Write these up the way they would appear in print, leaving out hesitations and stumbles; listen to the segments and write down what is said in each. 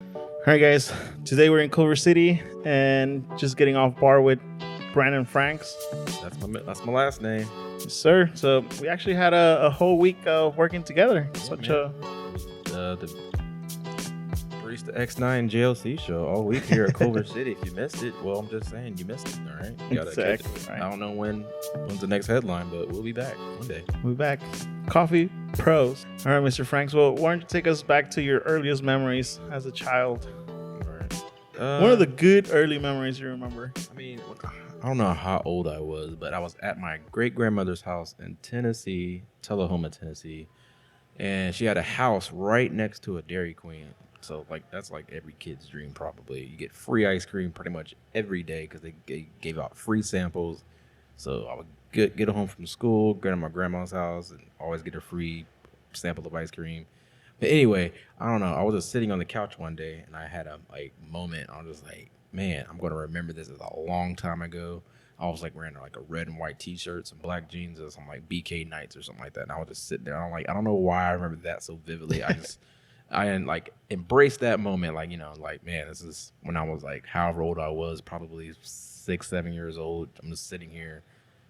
All right, guys. Today we're in Culver City and just getting off bar with Brandon Franks. That's my last name. Yes, sir. So we actually had a whole week working together. Yeah, Such man. a The Barista X9 JLC show all week here at Culver City. If you missed it, well, I'm just saying you missed it. All right, you gotta catch exactly it. right. I don't know when's the next headline, but we'll be back one day. We're back. Coffee pros. All right, Mr. Franks. Well, why don't you take us back to your earliest memories as a child? All right. One of the good early memories you remember. I mean, I don't know how old I was, but I was at my great grandmother's house in Tennessee, Tullahoma, Tennessee, and she had a house right next to a Dairy Queen. So that's like every kid's dream probably. You get free ice cream pretty much every day because they gave out free samples. So I would get home from school, go to my grandma's house, and always get a free sample of ice cream. But anyway, I don't know. I was just sitting on the couch one day, and I had a moment. I was just like, man, I'm gonna remember this as a long time ago. I was like wearing like a red and white T-shirt, some black jeans, or some like BK Nights or something like that. And I was just sitting there. I'm like, I don't know why I remember that so vividly. I like embraced that moment. Like, man, this is when I was like, however old I was, probably 6, 7 years old. I'm just sitting here,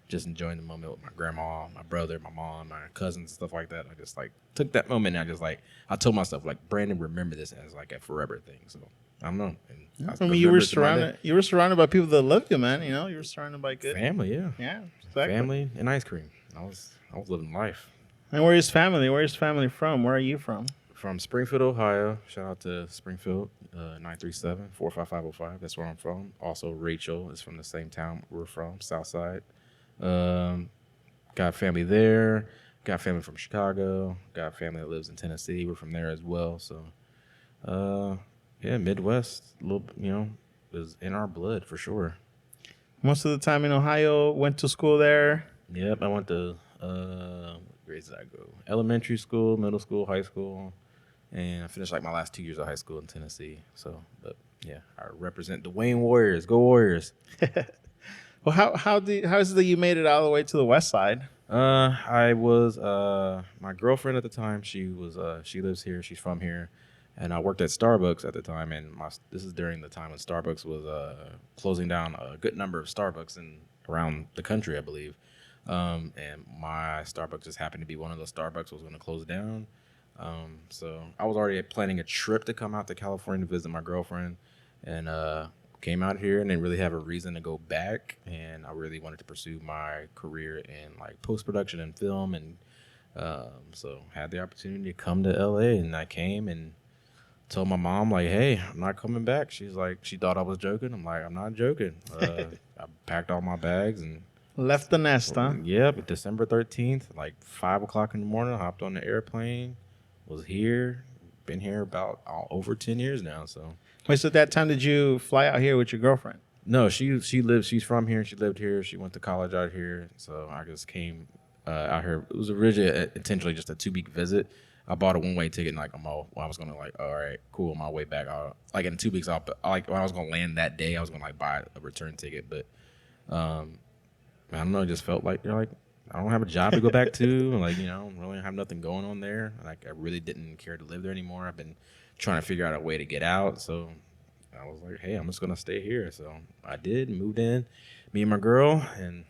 just enjoying the moment with my grandma, my brother, my mom, my cousins, stuff like that. I just like took that moment and I told myself like, Brandon, remember this as like a forever thing. So I don't know. And I mean, you were surrounded by people that loved you, man. You were surrounded by good family, yeah. Yeah, exactly. Family and ice cream. I was living life. And where is family? Where is family from? Where are you from? From Springfield, Ohio. Shout out to Springfield, 937-45505. That's where I'm from. Also, Rachel is from the same town we're from, Southside. Got family there. Got family from Chicago. Got family that lives in Tennessee. We're from there as well. So, yeah, Midwest, is in our blood for sure. Most of the time in Ohio, went to school there. Yep, I went to what grades did I go? Elementary school, middle school, high school, and I finished like my last 2 years of high school in Tennessee. So, but yeah, I represent the Wayne Warriors. Go Warriors! Well, how is it that you made it all the way to the west side? I was my girlfriend at the time. She lives here. She's from here, and I worked at Starbucks at the time. And this is during the time when Starbucks was closing down a good number of Starbucks around the country, I believe. And my Starbucks just happened to be one of those Starbucks was going to close down. So I was already planning a trip to come out to California to visit my girlfriend, and came out here and didn't really have a reason to go back. And I really wanted to pursue my career in like post production and film, and so had the opportunity to come to LA, and I came and told my mom like, hey, I'm not coming back. She's like, she thought I was joking. I'm like, I'm not joking. I packed all my bags and left the nest, huh? Yep, December 13th, like 5 o'clock in the morning, hopped on the airplane, was here, been here about over 10 years now. So Wait, so at that time did you fly out here with your girlfriend? no, she's from here. She lived here. She went to college out here. So I just came out here. It was originally intentionally just a 2-week visit. I bought a one-way ticket and I was gonna like, all right, cool. On my way back, like in 2 weeks, when I was gonna land that day, I was gonna like buy a return ticket, but I don't know. It just felt like I don't have a job to go back to. Like, really have nothing going on there. Like, I really didn't care to live there anymore. I've been trying to figure out a way to get out. So I was like, hey, I'm just gonna stay here. So I did, moved in, me and my girl, and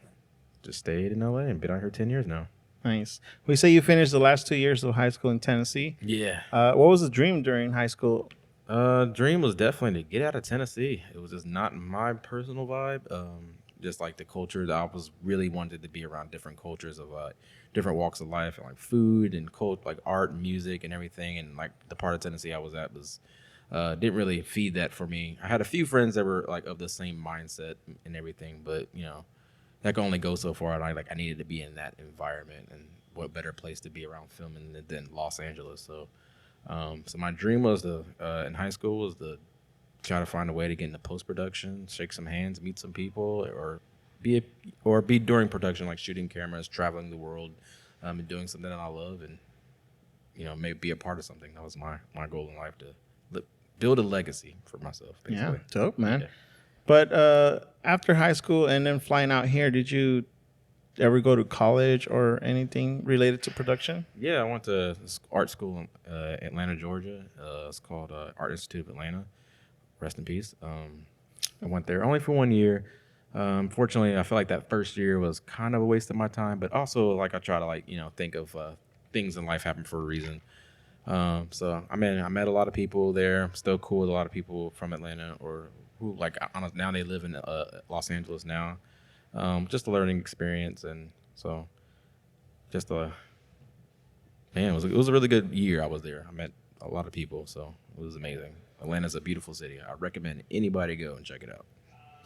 just stayed in LA and been out here 10 years now. Nice. We say you finished the last 2 years of high school in Tennessee. Yeah. What was the dream during high school? Dream was definitely to get out of Tennessee. It was just not my personal vibe. Just like the culture that I was really wanted to be around different cultures of different walks of life and like food and like art and music and everything. And like the part of Tennessee I was at was didn't really feed that for me. I had a few friends that were like of the same mindset and everything, but that can only go so far. And I needed to be in that environment, and what better place to be around filming than Los Angeles. So so my dream was in high school was to try to find a way to get into post production, shake some hands, meet some people, or be during production, like shooting cameras, traveling the world, and doing something that I love, and maybe be a part of something. That was my goal in life, to build a legacy for myself. Basically. Yeah, dope, man. Yeah. But after high school and then flying out here, did you ever go to college or anything related to production? Yeah, I went to art school in Atlanta, Georgia. It's called Art Institute of Atlanta. Rest in peace. I went there only for 1 year. Fortunately, I feel like that first year was kind of a waste of my time, but also like I try to think of things in life happen for a reason. So I mean, I met a lot of people there. I'm still cool with a lot of people from Atlanta or who like now they live in Los Angeles now. Just a learning experience, and so just a man, it was a really good year. I was there. I met a lot of people, so it was amazing. Atlanta's a beautiful city. I recommend anybody go and check it out.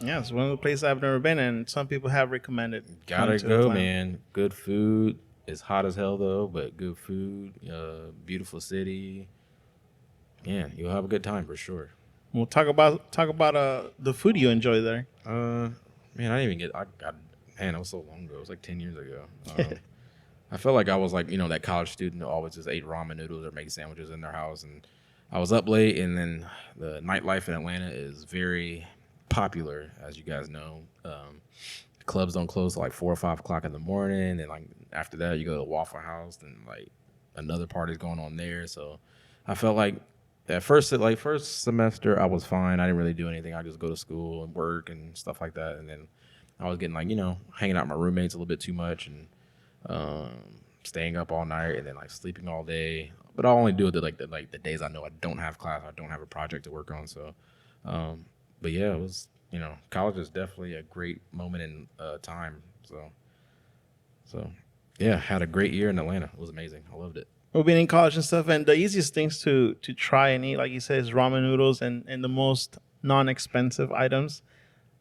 Yeah, it's one of the places I've never been, and some people have recommended. Gotta come to go, Atlanta. man. Good food. It's hot as hell though, but good food. Beautiful city. Yeah, you'll have a good time for sure. We'll talk about the food you enjoy there. Man, I didn't even get. Man, that was so long ago. It was like 10 years ago. I felt like I was like that college student who always just ate ramen noodles or made sandwiches in their house, and I was up late. And then the nightlife in Atlanta is very popular, as you guys know. Clubs don't close till like 4 or 5 o'clock in the morning, and like after that you go to the Waffle House, and like another party's going on there. So I felt like at first semester I was fine. I didn't really do anything. I just go to school and work and stuff like that. And then I was getting hanging out with my roommates a little bit too much, and staying up all night, and then like sleeping all day. But I'll only do it the days I know I don't have class, I don't have a project to work on. So but yeah, it was college is definitely a great moment in time. So yeah, had a great year in Atlanta. It was amazing. I loved it. We've been in college and stuff, and the easiest things to try and eat, like you said, is ramen noodles and the most non-expensive items.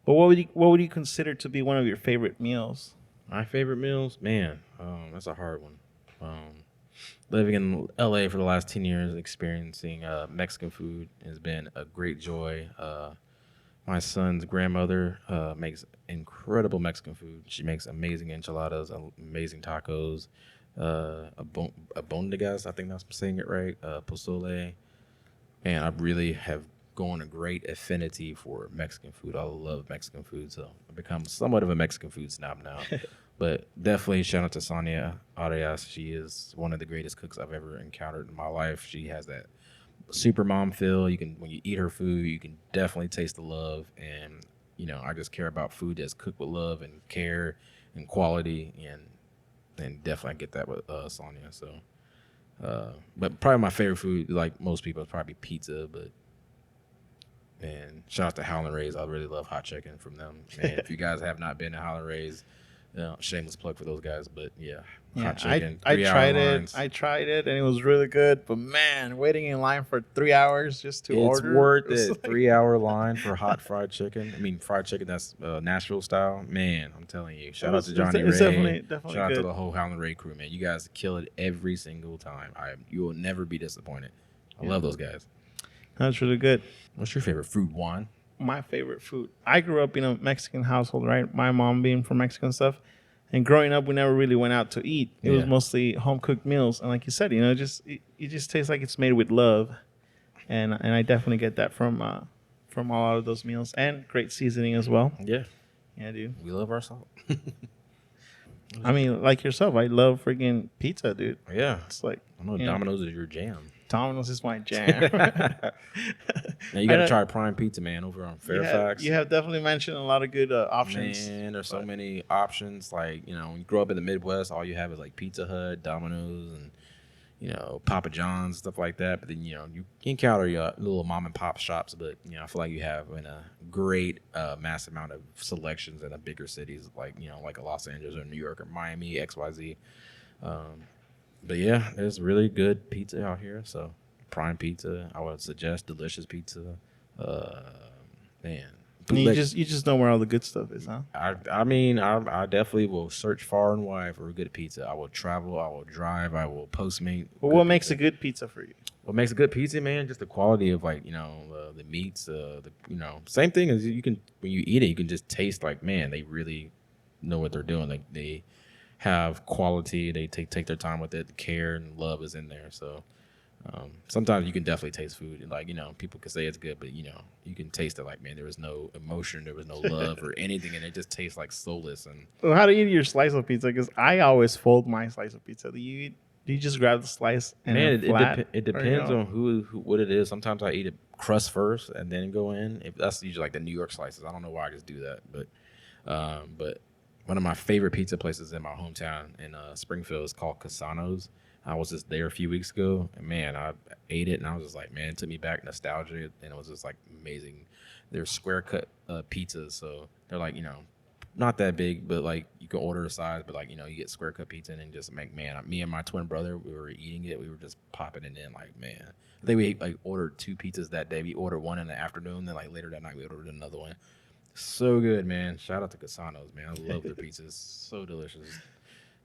But what would you consider to be one of your favorite meals? My favorite meals, man, that's a hard one. Living in LA for the last 10 years, experiencing Mexican food has been a great joy. My son's grandmother makes incredible Mexican food. She makes amazing enchiladas, amazing tacos, abondigas, I think that's saying it right, pozole. And I really have gone a great affinity for Mexican food. I love Mexican food, so I've become somewhat of a Mexican food snob now. But definitely shout out to Sonia Arias. She is one of the greatest cooks I've ever encountered in my life. She has that super mom feel. When you eat her food, you can definitely taste the love. And I just care about food that's cooked with love and care and quality, and definitely get that with Sonia. So, but probably my favorite food, like most people, is probably pizza. But man, shout out to Howlin' Rays. I really love hot chicken from them. Man, if you guys have not been to Howlin' Rays, shameless plug for those guys, but hot chicken. I tried lines. it. I tried it, and it was really good. But man, waiting in line for 3 hours just to order. It's worth it. 3-hour line for hot fried chicken. I mean, fried chicken that's Nashville style. Man, I'm telling you. Shout out to Johnny Ray. It's definitely Shout out good. to the whole Howlin' Ray crew, man. You guys kill it every single time. You will never be disappointed. I love those guys. That's really good. What's your favorite food, Juan? My favorite food. I grew up in a Mexican household, right? My mom being from Mexican stuff. And growing up, we never really went out to eat. It was mostly home cooked meals. And like you said, it just tastes like it's made with love. And I definitely get that from a lot of those meals, and great seasoning as well. Yeah. Yeah, dude. We love our salt. I mean, like yourself, I love freaking pizza, dude. Yeah. It's like, I know Domino's is your jam. Domino's is my jam. Now you got to try Prime Pizza, man, over on Fairfax. You have definitely mentioned a lot of good options. Man, there's so many options. Like, when you grow up in the Midwest, all you have is like Pizza Hut, Domino's, and Papa John's, stuff like that. But then you encounter your little mom and pop shops. But I feel like you have in a great mass amount of selections in the bigger cities, like like Los Angeles or New York or Miami, XYZ. But yeah, there's really good pizza out here. So Prime Pizza, I would suggest. Delicious Pizza. Man, You just know where all the good stuff is, huh? I mean, I definitely will search far and wide for a good pizza. I will travel. I will drive. I will Postmate. Well, what makes a good pizza for you? What makes a good pizza, man? Just the quality of the meats. Same thing as you can when you eat it, you can just taste like, man, they really know what they're doing. Like they have quality. They take their time with it. The care and love is in there. So Sometimes you can definitely taste food, and like people can say it's good, but you can taste it. Like, man, there was no emotion, there was no love or anything, and it just tastes like soulless. And So how do you eat your slice of pizza? Because I always fold my slice of pizza. Do you just grab the slice and man, then flat? it Or, depends on who what it is. Sometimes I eat it crust first and then go in. If that's usually like the New York slices, I don't know why I just do that, but one of my favorite pizza places in my hometown in Springfield is called Casano's. I was just there a few weeks ago, and man, I ate it, and I was just like, man, it took me back nostalgia, and it was just like amazing. They're square cut pizzas, so they're like not that big, but like you can order a size, but like you get square cut pizza and then just make man. Me and my twin brother, we were eating it, we were just popping it in, like man. I think we like ordered 2 pizzas that day. We ordered one in the afternoon, then like later that night we ordered another one. So good, man. Shout out to Casano's, man. I love their pizzas. So delicious.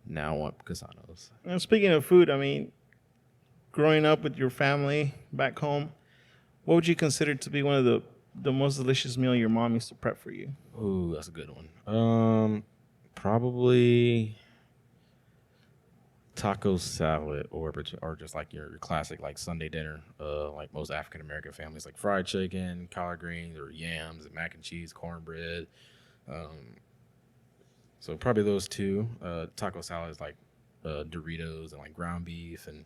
Now I want Casano's. and speaking of food, I mean, growing up with your family back home, what would you consider to be one of the most delicious meal your mom used to prep for you? Ooh, that's a good one. Probably taco salad or just like your classic like Sunday dinner. Like most African American families, like fried chicken, collard greens, or yams, and mac and cheese, cornbread. Um, so probably those two. Taco salad is like Doritos and like ground beef and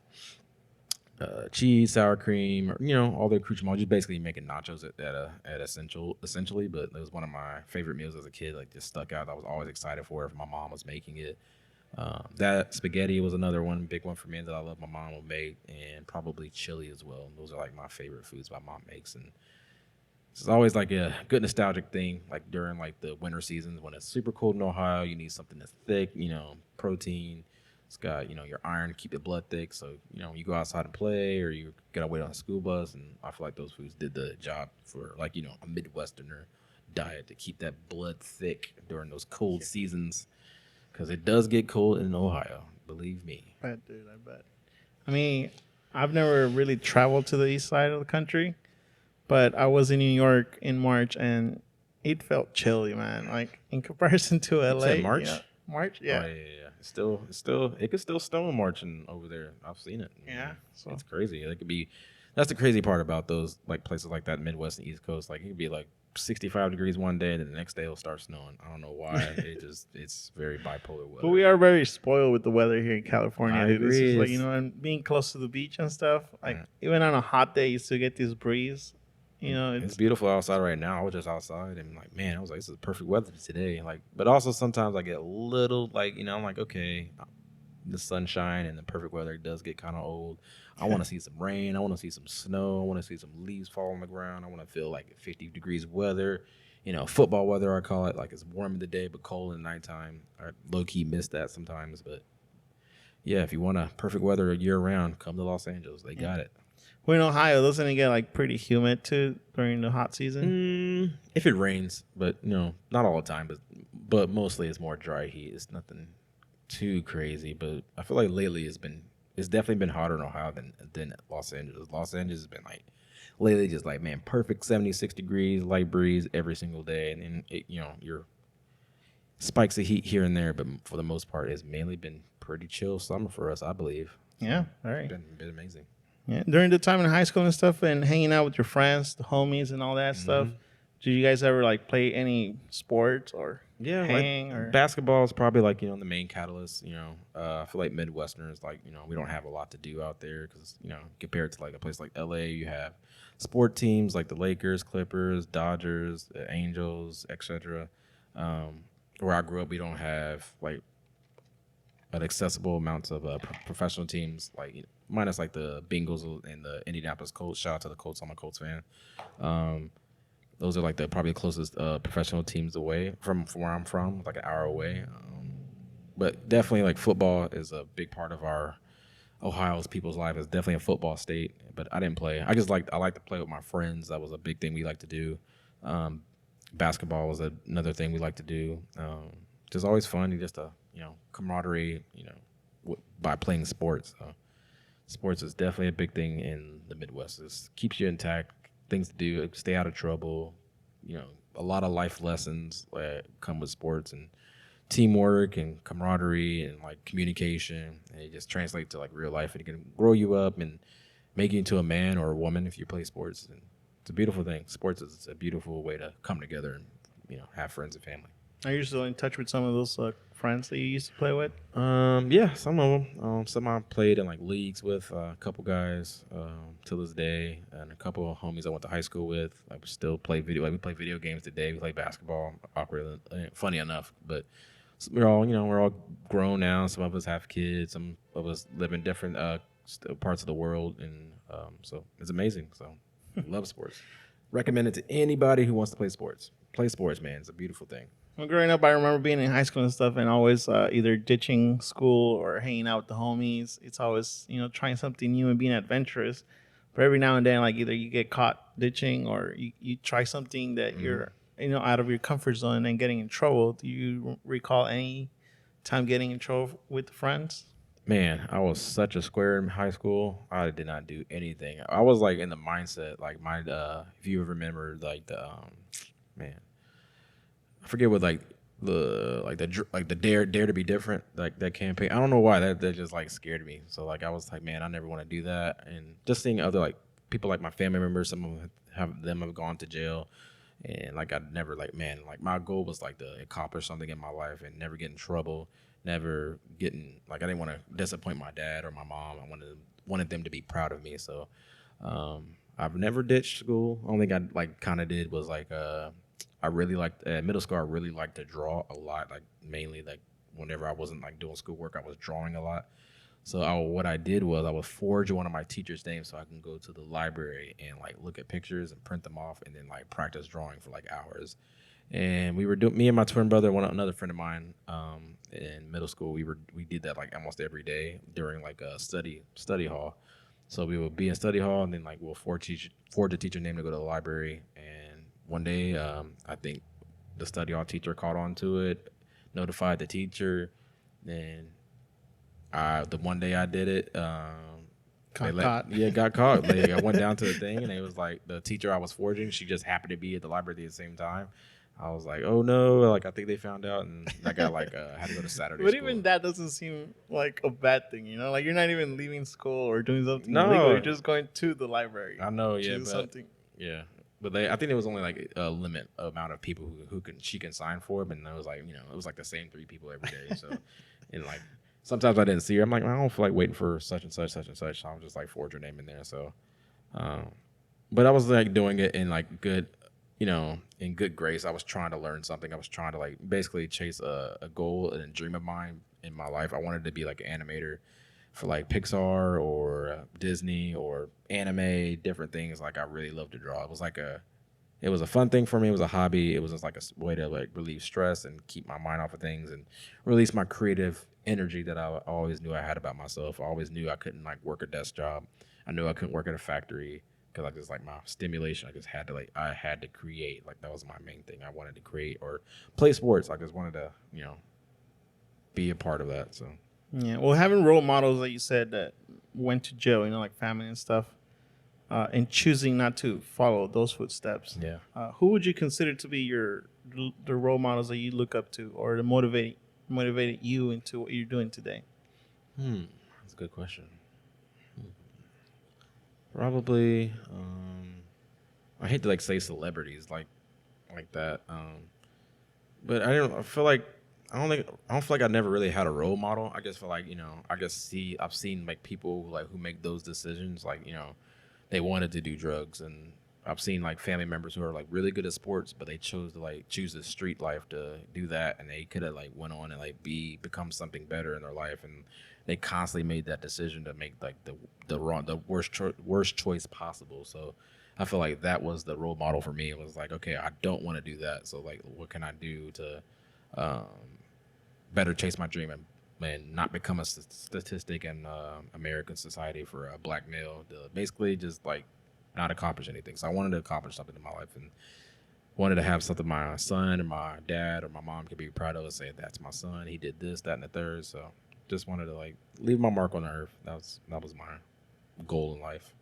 cheese, sour cream, or all the accoutrements. Just basically making nachos at essentially. But it was one of my favorite meals as a kid. Like just stuck out. I was always excited for it if my mom was making it. That spaghetti was another one, big one for me that I love. My mom will make, and probably chili as well. Those are like my favorite foods my mom makes, and it's always like a good nostalgic thing. Like during like the winter seasons when it's super cold in Ohio, you need something that's thick, protein. It's got, your iron, keep your blood thick. So, you go outside and play or you get away on a school bus. And I feel like those foods did the job for like, a Midwesterner diet to keep that blood thick during those cold seasons. Because it does get cold in Ohio, believe me. I bet, dude. I bet. I mean, I've never really traveled to the east side of the country, but I was in New York in March and it felt chilly, man. Like in comparison to LA. You said March? Yeah. March, yeah. Oh, yeah. It could still snow marching over there. I've seen it. Yeah. So It's crazy. It could be, that's the crazy part about those like places like that, Midwest and East Coast. Like it could be like 65 degrees one day and then the next day it'll start snowing. I don't know why. It's very bipolar weather. but we are very spoiled with the weather here in California. I Dude. It's agree. just like, and being close to the beach and stuff, like even on a hot day, you still get this breeze. It's beautiful outside right now. I was just outside and like, man, I was like, this is perfect weather today. Like, but also sometimes I get a little like, I'm like, okay, the sunshine and the perfect weather does get kind of old. I want to see some rain. I want to see some snow. I want to see some leaves fall on the ground. I want to feel like 50 degrees weather, football weather, I call it. Like it's warm in the day, but cold in the nighttime. I low key miss that sometimes. But yeah, if you want a perfect weather year round, come to Los Angeles. They got it. We're in Ohio. Doesn't it get like pretty humid too during the hot season? If it rains, but not all the time. But mostly it's more dry heat. It's nothing too crazy. But I feel like lately it's definitely been hotter in Ohio than Los Angeles. Los Angeles has been like lately just like man, perfect 76 degrees, light breeze every single day, and then your spikes of heat here and there. But for the most part, it's mainly been pretty chill summer for us, I believe. Yeah, all right. It's been amazing. Yeah, during the time in high school and stuff, and hanging out with your friends, the homies, and all that stuff. Did you guys ever like play any sports or hang? Like, or basketball is probably like the main catalyst. I feel like Midwesterners like we don't have a lot to do out there because compared to like a place like LA, you have sport teams like the Lakers, Clippers, Dodgers, Angels, etc. Where I grew up, we don't have like an accessible amounts of professional teams like minus like the Bengals and the Indianapolis Colts. Shout out to the Colts. I'm a Colts fan. Those are like the probably closest professional teams away from where I'm from, like an hour away. But definitely like football is a big part of our Ohio's people's life. It's definitely a football state, but I didn't play. I like to play with my friends. That was a big thing we like to do. Basketball was another thing we like to do. Just always fun. Just a camaraderie. By playing sports. Sports is definitely a big thing in the Midwest. It keeps you intact. Things to do, stay out of trouble. A lot of life lessons come with sports and teamwork and camaraderie and like communication. And it just translates to like real life, and it can grow you up and make you into a man or a woman if you play sports. And it's a beautiful thing. Sports is a beautiful way to come together and have friends and family. Are you still in touch with some of those friends that you used to play with? Yeah, some of them. Some I played in like leagues with a couple guys till this day, and a couple of homies I went to high school with. Like we still play video. Like we play video games today. We play basketball. Awkward, funny enough, but we're all grown now. Some of us have kids. Some of us live in different parts of the world, and so it's amazing. So love sports. Recommend it to anybody who wants to play sports. Play sports, man. It's a beautiful thing. Well, growing up, I remember being in high school and stuff, and always either ditching school or hanging out with the homies. It's always trying something new and being adventurous. But every now and then, like either you get caught ditching or you try something that you're out of your comfort zone and getting in trouble. Do you recall any time getting in trouble with friends? Man, I was such a square in high school. I did not do anything. I was like in the mindset, like my if you remember, like the man. I forget what the dare to be different, like that campaign. I don't know why that just like scared me. So like I was like, man, I never want to do that. And just seeing other like people like my family members, some of them have gone to jail, and like I never like my goal was like to accomplish something in my life and never get in trouble, never getting like I didn't want to disappoint my dad or my mom. I wanted them to be proud of me. So I've never ditched school. Only thing I like kind of did was like I really liked middle school. I really liked to draw a lot. Like mainly like whenever I wasn't like doing schoolwork, I was drawing a lot. So what I did was I would forge one of my teacher's names so I can go to the library and like look at pictures and print them off and then like practice drawing for like hours. And we were doing me and my twin brother, another friend of mine, in middle school. We did that like almost every day during like a study hall. So we would be in study hall and then like we'll forge a teacher name to go to the library. And one day, I think the study hall teacher caught on to it, notified the teacher. Then the one day I did it, Caught. Yeah, got caught. Like, I went down to the thing, and it was like the teacher I was forging. She just happened to be at the library at the same time. I was like, oh no! Like I think they found out, and I got like had to go to Saturday. But school. even that doesn't seem like a bad thing, Like you're not even leaving school or doing something No. illegal. You're just going to the library. I know, yeah, but something. Yeah, but I think there was only like a limit amount of people who she can sign for, but it was like it was like the same 3 people every day. So, and like sometimes I didn't see her. I'm like, I don't feel like waiting for such and such. So I'm just like forge her name in there. So, but I was like doing it in like good, in good grace. I was trying to learn something. I was trying to like basically chase a goal and a dream of mine in my life. I wanted to be like an animator for like Pixar or Disney or anime, different things. Like I really love to draw. It was a fun thing for me. It was a hobby. It was just like a way to like relieve stress and keep my mind off of things and release my creative energy that I always knew I had about myself. I always knew I couldn't like work a desk job. I knew I couldn't work at a factory because I just like my stimulation. I had to create. Like that was my main thing. I wanted to create or play sports. I just wanted to, be a part of that. So. Yeah, well, having role models like you said that went to jail, like family and stuff, and choosing not to follow those footsteps. Yeah. Who would you consider to be the role models that you look up to, or that motivated you into what you're doing today? That's a good question. Probably, I hate to like say celebrities like that, but I don't feel like. I don't feel like I never really had a role model. I just feel like, I've seen like people who make those decisions, like, they wanted to do drugs, and I've seen like family members who are like really good at sports, but they chose to like choose the street life to do that, and they could have like went on and like become something better in their life, and they constantly made that decision to make like the worst choice possible. So I feel like that was the role model for me. It was like, okay, I don't want to do that, so like what can I do to better chase my dream and not become a statistic in American society for a black male to basically just like not accomplish anything. So I wanted to accomplish something in my life and wanted to have something my son or my dad or my mom could be proud of and say, that's my son. He did this, that, and the third. So just wanted to like leave my mark on the earth. That was my goal in life.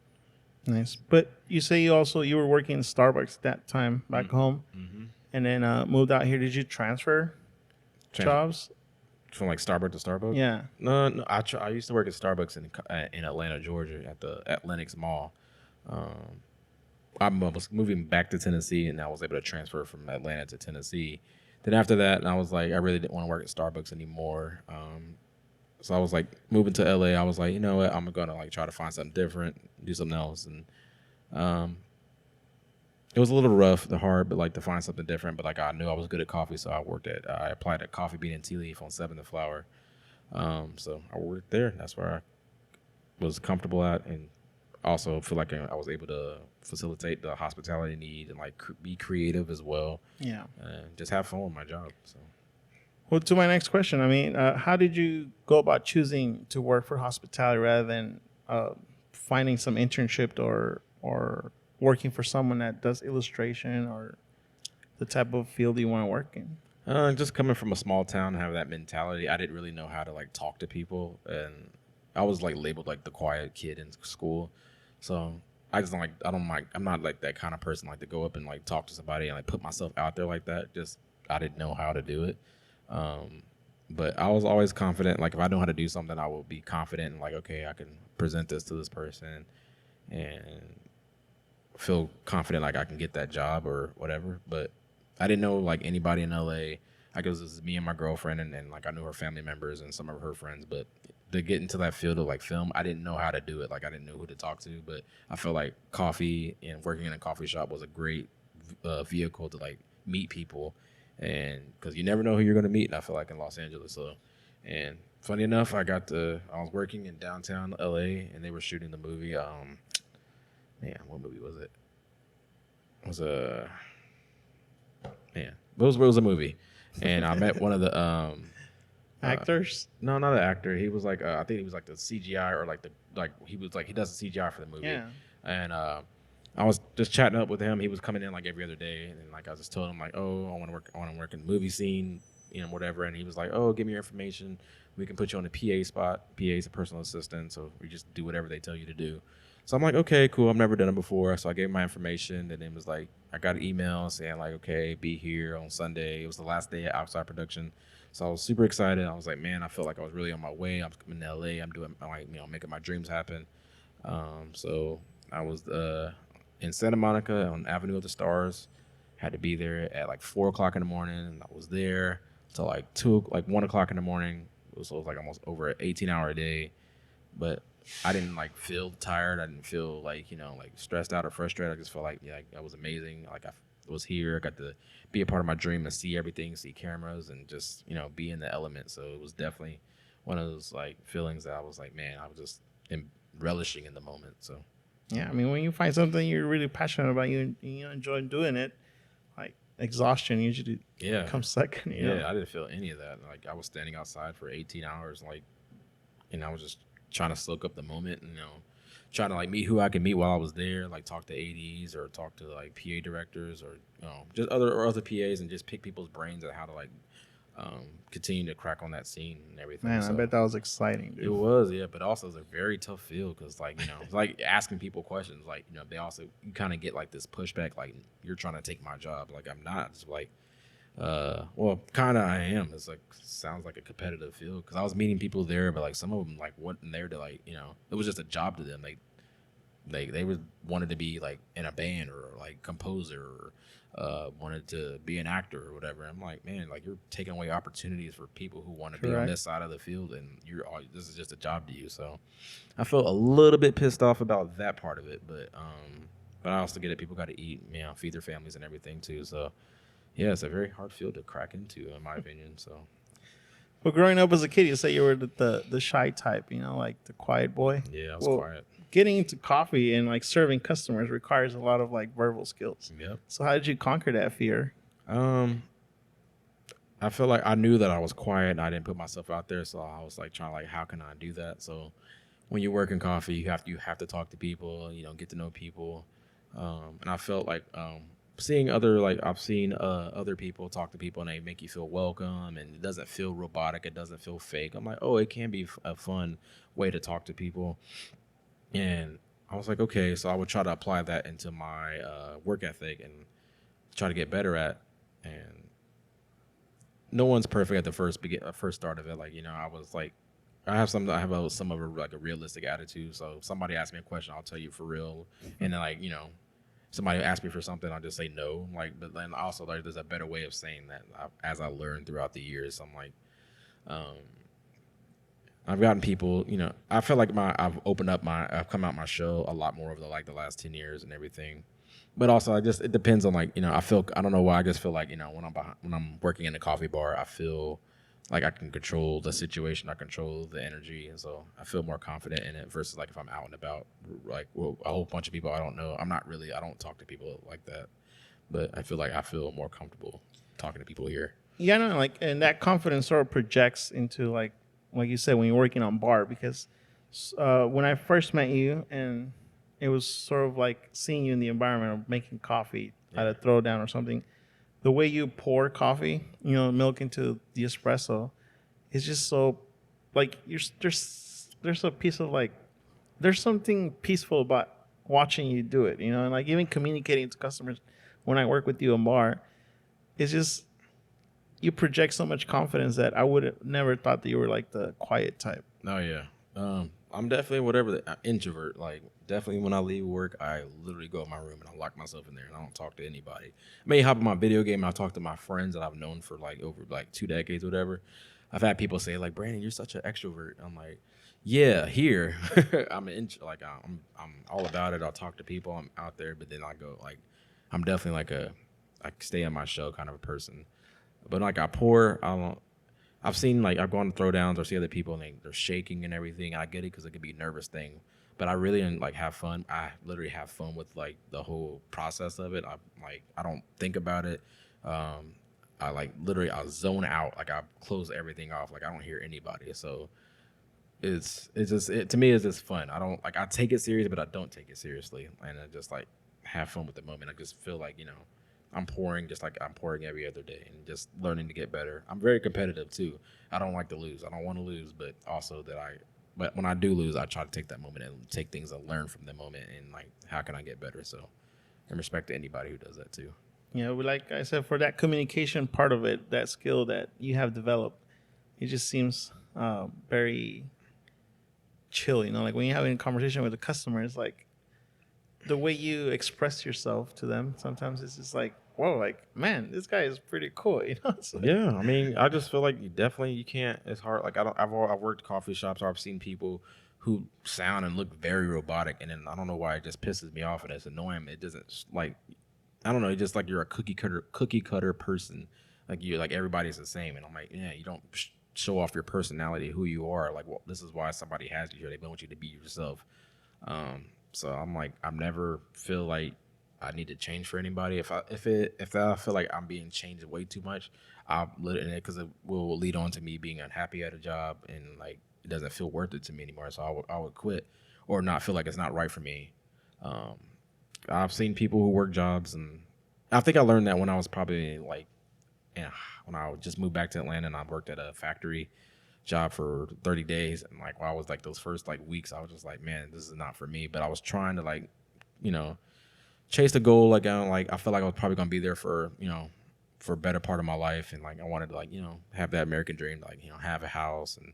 Nice. But you say you were working in Starbucks that time back home, and then moved out here. Did you transfer jobs? From like Starbucks to Starbucks. Yeah. No. I used to work at Starbucks in Atlanta, Georgia, at the Lennox Mall. I was moving back to Tennessee, and I was able to transfer from Atlanta to Tennessee. Then after that, I was like, I really didn't want to work at Starbucks anymore. So I was like, moving to LA. I was like, you know what, I'm gonna like try to find something different, do something else, and um, it was a little rough, hard, but like to find something different. But like I knew I was good at coffee, so I applied at Coffee Bean and Tea Leaf on 7th and Flower. So I worked there. That's where I was comfortable at, and also feel like I was able to facilitate the hospitality need and like be creative as well, Yeah. and just have fun with my job. So Well, to my next question, I mean, how did you go about choosing to work for hospitality rather than finding some internship or working for someone that does illustration or the type of field you want to work in? just coming from a small town and have that mentality, I didn't really know how to like talk to people, and I was like labeled like the quiet kid in school. So I just don't like, I'm not like that kind of person like to go up and like talk to somebody and like put myself out there like that. Just I didn't know how to do it. Um, but I was always confident. Like if I know how to do something, I will be confident and like, okay, I can present this to this person and feel confident like I can get that job or whatever. But I didn't know like anybody in LA. I guess this is me and my girlfriend, and like I knew her family members and some of her friends. But to get into that field of like film, I didn't know how to do it. Like I didn't know who to talk to. But I felt like coffee and working in a coffee shop was a great vehicle to like meet people, and because you never know who you're gonna meet. And I feel like in Los Angeles, so. And funny enough, I was working in downtown LA, and they were shooting the movie. Man, what movie was it? It was a man. It was a movie, and I met one of the Actors? no, not an actor. He was like I think he was like the CGI or he was like he does the CGI for the movie. Yeah. And I was just chatting up with him. He was coming in like every other day, and like I just told him like, oh, I want to work in the movie scene, whatever. And he was like, oh, give me your information. We can put you on the PA spot. PA is a personal assistant, so we just do whatever they tell you to do. So I'm like, okay, cool. I've never done it before. So I gave him my information, and it was like, I got an email saying like, okay, be here on Sunday. It was the last day of outside production. So I was super excited. I was like, man, I felt like I was really on my way. I'm coming to LA. I'm doing like, making my dreams happen. So I was in Santa Monica on Avenue of the Stars. Had to be there at like 4:00 in the morning. And I was there till like 1:00 in the morning. It was like almost over an 18-hour day. But I didn't like feel tired. I didn't feel like, like stressed out or frustrated. I just felt like, yeah, that was amazing. Like I was here. I got to be a part of my dream and see everything, see cameras, and just, be in the element. So it was definitely one of those like feelings that I was like, man, I was just relishing in the moment. So Yeah, I mean, when you find something you're really passionate about, you enjoy doing it. Like exhaustion usually comes second. I didn't feel any of that. Like I was standing outside for 18 hours, like, and I was just trying to soak up the moment, and trying to like meet who I could meet while I was there, like talk to ADs or talk to like PA directors or just other PAs, and just pick people's brains at how to like continue to crack on that scene and everything. Man, so, I bet that was exciting, dude. It was, yeah, but also it's a very tough field because like it's like asking people questions, like they also you kind of get like this pushback, like you're trying to take my job, like I'm not. It's like well, kind of I am. It's like sounds like a competitive field because I was meeting people there, but like some of them like wasn't there to like it was just a job to them. They wanted to be like in a band or like composer or wanted to be an actor or whatever. I'm like, man, like you're taking away opportunities for people who want to be on this side of the field, and this is just a job to you. So I felt a little bit pissed off about that part of it, but I also get it. People got to eat, feed their families and everything too. So yeah, it's a very hard field to crack into, in my opinion. So. Well, growing up as a kid, you say you were the shy type, like the quiet boy. Yeah, I was quiet. Getting into coffee and like serving customers requires a lot of like verbal skills. Yep. So how did you conquer that fear? I feel like I knew that I was quiet and I didn't put myself out there, so I was like trying to like, how can I do that? So when you work in coffee, you have to talk to people, get to know people, and I felt like seeing I've seen other people talk to people and they make you feel welcome and it doesn't feel robotic, it doesn't feel fake. I'm like, oh, it can be a fun way to talk to people. And I was like, okay, so I would try to apply that into my work ethic and try to get better at. And no one's perfect at the first start of it. Like, I was like, I have some of a like a realistic attitude. So if somebody asks me a question, I'll tell you for real. And then like, somebody asks me for something, I'll just say no. Like, but then also like there's a better way of saying that as I learned throughout the years. I'm like, um, I've gotten people, I feel like I've come out my shell a lot more over the last 10 years and everything. But also it depends on like, I don't know why, I just feel like, when I'm working in a coffee bar, I feel like I can control the situation, I control the energy. And so I feel more confident in it versus like if I'm out and about, like a whole bunch of people I don't know. I don't talk to people like that. But I feel like I feel more comfortable talking to people here. Yeah, no, like, and that confidence sort of projects into like you said, when you're working on bar, because when I first met you, and it was sort of like seeing you in the environment of making coffee at a throwdown or something, the way you pour coffee, milk into the espresso, is just so like there's a piece of like there's something peaceful about watching you do it, and like even communicating to customers when I work with you in bar, it's just you project so much confidence that I would have never thought that you were like the quiet type. Oh yeah. I'm definitely whatever the introvert. Like definitely when I leave work, I literally go in my room and I lock myself in there and I don't talk to anybody. I may hop on my video game and I talk to my friends that I've known for like over like 2 decades, or whatever. I've had people say like, Brandon, you're such an extrovert. I'm like, yeah, here. I'm all about it. I'll talk to people. I'm out there, but then I go like, I'm definitely I stay in my shell kind of a person. But like I've seen like I've gone to throwdowns or see other people and they're shaking and everything. I get it because it could be a nervous thing, but I really didn't like have fun. I literally have fun with like the whole process of it. I don't think about it. I like literally I zone out. Like I close everything off. Like I don't hear anybody. So to me it's just fun. I don't like I take it serious, but I don't take it seriously, and I just like have fun with the moment. I just feel like I'm pouring just like I'm pouring every other day and just learning to get better. I'm very competitive too. I don't like to lose. I don't want to lose, but also but when I do lose, I try to take that moment and take things and learn from the moment and like, how can I get better? So, and respect to anybody who does that too. Like I said, for that communication part of it, that skill that you have developed, it just seems very chill. Like when you're having a conversation with a customer, it's like the way you express yourself to them. Sometimes it's just like, whoa, like, man, this guy is pretty cool, So, yeah, I mean, I just feel like you can't. It's hard. Like I've worked coffee shops, or I've seen people who sound and look very robotic, and then I don't know why it just pisses me off and it's annoying. It doesn't like, I don't know. It's just like you're a cookie cutter person. Like everybody's the same, and I'm like, yeah, you don't show off your personality, who you are. Like, well, this is why somebody has you here. They want you to be yourself. So I'm like, I never feel like I need to change for anybody. If I feel like I'm being changed way too much, I'll let it in it because it will lead on to me being unhappy at a job and like it doesn't feel worth it to me anymore. So I would quit or not feel like it's not right for me. I've seen people who work jobs, and I think I learned that when I was probably like, when I just moved back to Atlanta and I worked at a factory job for 30 days, and like while I was like those first like weeks, I was just like, man, this is not for me. But I was trying to like, chase the goal. Like I felt like I was probably gonna be there for for a better part of my life, and like I wanted to like have that American dream, like have a house and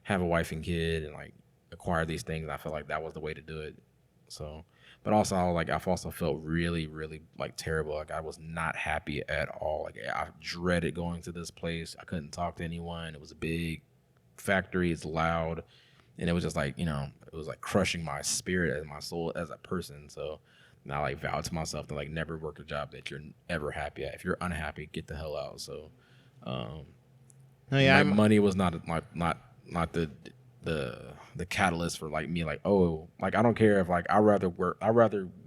have a wife and kid and like acquire these things. I felt like that was the way to do it. So, but also I've also felt really, really like terrible. Like I was not happy at all. Like I dreaded going to this place. I couldn't talk to anyone. It was a big factory. It's loud, and it was just like it was like crushing my spirit and my soul as a person. So now I like vowed to myself to like never work a job that you're ever happy at. If you're unhappy, get the hell out. So my money was not the catalyst for like me, like, oh, like I don't care if like I'd rather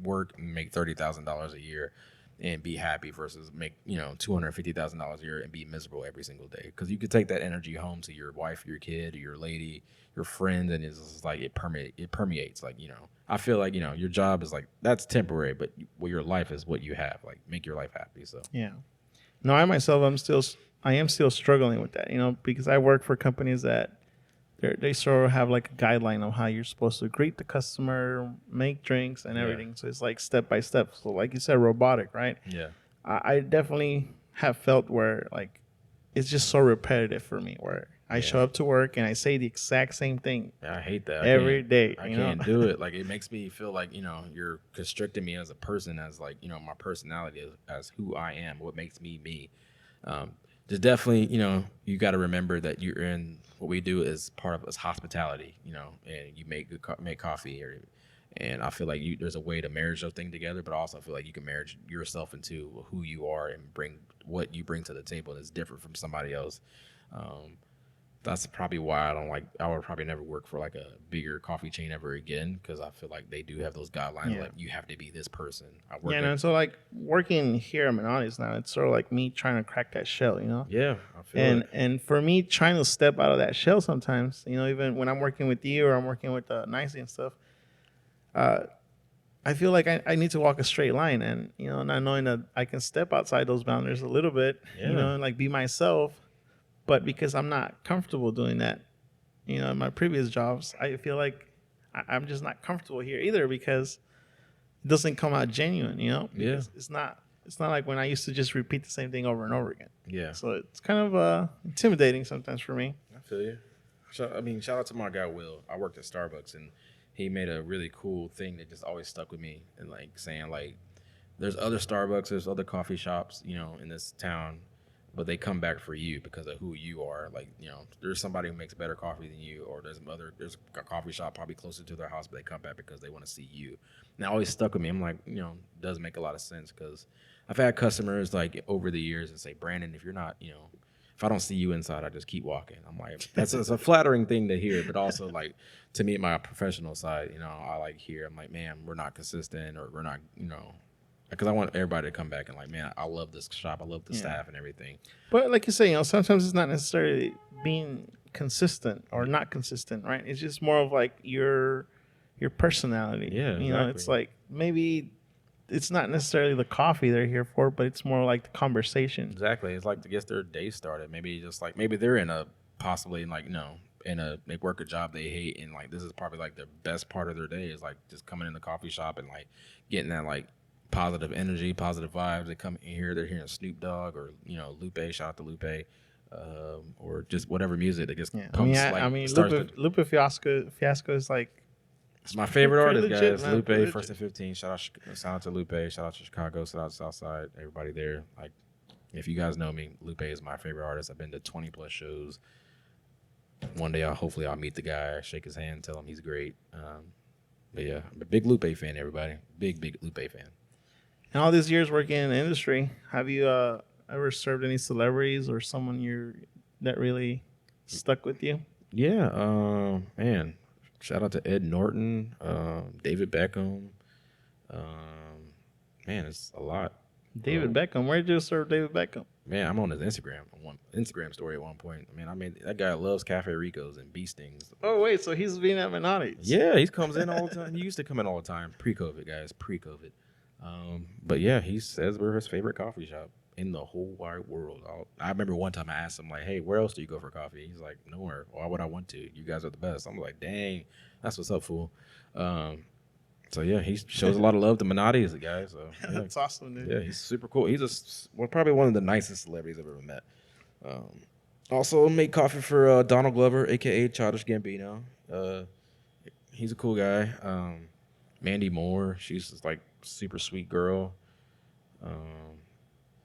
work and make $30,000 a year and be happy versus make $250,000 a year and be miserable every single day. Because you could take that energy home to your wife, your kid, or your lady, your friends, and it's just like it permeates. Like I feel like your job is like that's temporary, but your life is what you have. Like make your life happy. So yeah. No, I myself, I am still struggling with that. Because I work for companies that they sort of have like a guideline of how you're supposed to greet the customer, make drinks, and everything. Yeah. So it's like step by step. So like you said, robotic, right? Yeah. I definitely have felt where like it's just so repetitive for me where I show up to work and I say the exact same thing I hate that. every day. I can't do it. Like, it makes me feel like, you're constricting me as a person, as like, my personality as who I am, what makes me me. There's definitely, you got to remember that you're in what we do is part of us hospitality, and you make make coffee, and I feel like there's a way to marriage those things together, but also I feel like you can marriage yourself into who you are and bring what you bring to the table that's different from somebody else. That's probably why I would probably never work for like a bigger coffee chain ever again, because I feel like they do have those guidelines, like you have to be this person. And so like working here at Menottes now, it's sort of like me trying to crack that shell, Yeah, I feel and for me trying to step out of that shell sometimes, even when I'm working with you or I'm working with Nicey and stuff, I feel like I need to walk a straight line, and not knowing that I can step outside those boundaries a little bit, and like be myself. But because I'm not comfortable doing that, in my previous jobs, I feel like I'm just not comfortable here either, because it doesn't come out genuine, Because it's not like when I used to just repeat the same thing over and over again. Yeah. So it's kind of intimidating sometimes for me. I feel you. Shout out to my guy Will. I worked at Starbucks, and he made a really cool thing that just always stuck with me, and like saying like, there's other Starbucks, there's other coffee shops, in this town, but they come back for you because of who you are. Like, there's somebody who makes better coffee than you, or there's a coffee shop probably closer to their house, but they come back because they want to see you. And that always stuck with me. I'm like, does make a lot of sense, because I've had customers like over the years and say, Brandon, if you're not, if I don't see you inside, I just keep walking. I'm like, it's a flattering thing to hear, but also like to me, my professional side, I like hear, I'm like, man, we're not consistent, or we're not, because I want everybody to come back and like, man, I love this shop. I love the staff and everything. But like you say, sometimes it's not necessarily being consistent or not consistent, right? It's just more of like your personality. Yeah, exactly. It's like maybe it's not necessarily the coffee they're here for, but it's more like the conversation. Exactly. It's like to get their day started. Maybe they're in a possibly like, they work a job they hate, and like this is probably like the best part of their day is like just coming in the coffee shop and like getting that like positive energy, positive vibes. They come in here, they're hearing Snoop Dogg or Lupe, shout out to Lupe, or just whatever music that just pumps. Lupe Fiasco is like, it's my favorite artist, legit, guys. man, Lupe, legit. First and 15. Shout out to Lupe. Shout out to Chicago. Shout out to Southside. Everybody there. Like, if you guys know me, Lupe is my favorite artist. I've been to 20 plus shows. One day, hopefully I'll meet the guy, shake his hand, tell him he's great. But yeah, I'm a big Lupe fan, everybody. Big Lupe fan. And all these years working in the industry, have you ever served any celebrities or someone that really stuck with you? Yeah, man. Shout out to Ed Norton, David Beckham. Man, it's a lot. David Beckham. Where did you serve David Beckham? Man, I'm on his Instagram story at one point. Man, I mean, that guy loves Cafe Ricos and bee stings. Oh, wait, so he's been at Menottes. Yeah, he comes in all the time. He used to come in all the time. Pre-COVID, guys. Pre-COVID. But yeah, he says we're his favorite coffee shop in the whole wide world. I remember one time I asked him, like, hey, where else do you go for coffee? He's like, nowhere. Why would I want to? You guys are the best. I'm like, dang, that's what's up, fool. So yeah, he shows a lot of love to Menottes, guys. So yeah. That's awesome, dude. Yeah, he's super cool. He's probably one of the nicest celebrities I've ever met. Also made coffee for Donald Glover, aka Childish Gambino. He's a cool guy. Mandy Moore, she's just like super sweet girl.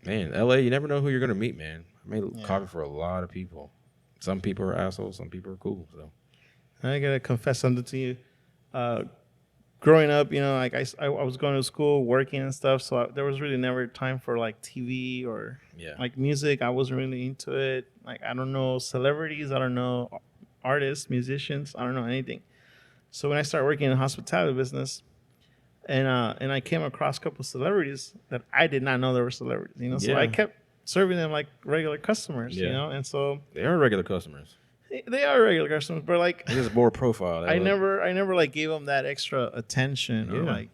Man, LA, you never know who you're gonna meet, man. I made coffee for a lot of people. Some people are assholes, some people are cool. So I gotta confess something to you. Growing up, like I was going to school, working and stuff, so there was really never time for like TV or like music. I wasn't really into it. Like, I don't know celebrities, I don't know artists, musicians, I don't know anything. So when I started working in the hospitality business, and I came across a couple of celebrities that I did not know they were celebrities, so I kept serving them like regular customers, and so they are regular customers. They are regular customers, but like it's just more profile. I never like gave them that extra attention or like,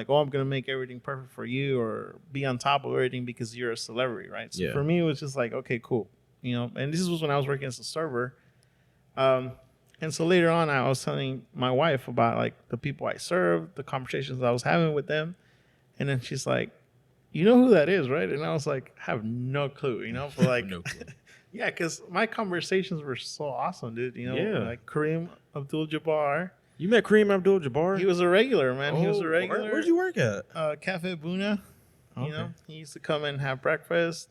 oh, I'm gonna make everything perfect for you or be on top of everything because you're a celebrity, right? So for me, it was just like, okay, cool, And this was when I was working as a server, and so later on, I was telling my wife about like the people I served, the conversations I was having with them, and then she's like, "You know who that is, right?" And I was like, "I have no clue," but like, no clue. Yeah, because my conversations were so awesome, dude. Yeah. Like Kareem Abdul-Jabbar. You met Kareem Abdul-Jabbar? He was a regular, man. He was a where, regular. where'd you work at? Cafe Buna. Okay. He used to come and have breakfast.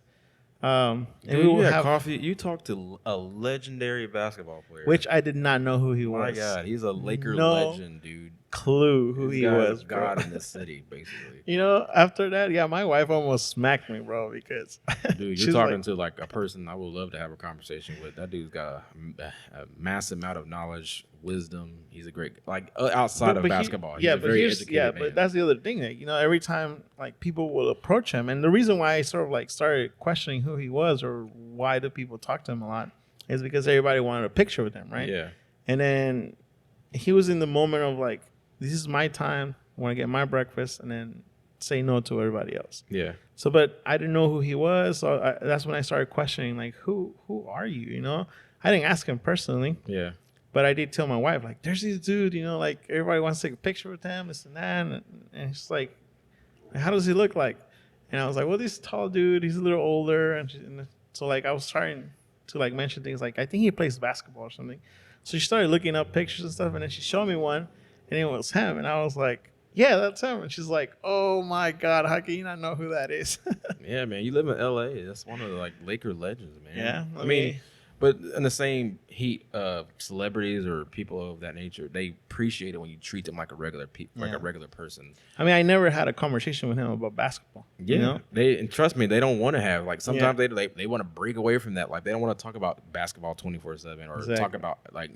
Dude, And we you would had have coffee. You talked to a legendary basketball player. which I did not know who he My was. God, he's a Laker No legend, dude. clue who This he guy was, is bro. God in this city, basically. After that, yeah, my wife almost smacked me, bro, because Dude, she's you're talking like, to like a person I would love to have a conversation with. That dude's got a massive amount of knowledge, wisdom. He's a great, like outside of basketball. He's a very educated man. but that's the other thing that every time like people will approach him, and the reason why I sort of like started questioning who he was or why do people talk to him a lot is because everybody wanted a picture with him, right? Yeah. And then he was in the moment of like, this is my time. I want to get my breakfast, and then say no to everybody else. Yeah. So, but I didn't know who he was. So that's when I started questioning, like, who are you? I didn't ask him personally, Yeah. but I did tell my wife, like, there's this dude, like everybody wants to take a picture with him, this and that. And she's like, how does he look like? And I was like, well, this tall dude, he's a little older. And so like, I was trying to like mention things like, I think he plays basketball or something. So she started looking up pictures and stuff. And then she showed me one and it was him. And I was like, yeah, that's him. And she's like, oh my God, how can you not know who that is? Yeah, man. You live in LA. That's one of the like Laker legends, man. Yeah. I mean, but in the same heat of celebrities or people of that nature, they appreciate it when you treat them like a regular a regular person. I mean, I never had a conversation with him about basketball. Yeah. And trust me, they don't want to have like sometimes they want to break away from that. Like they don't want to talk about basketball 24/7 or talk about like,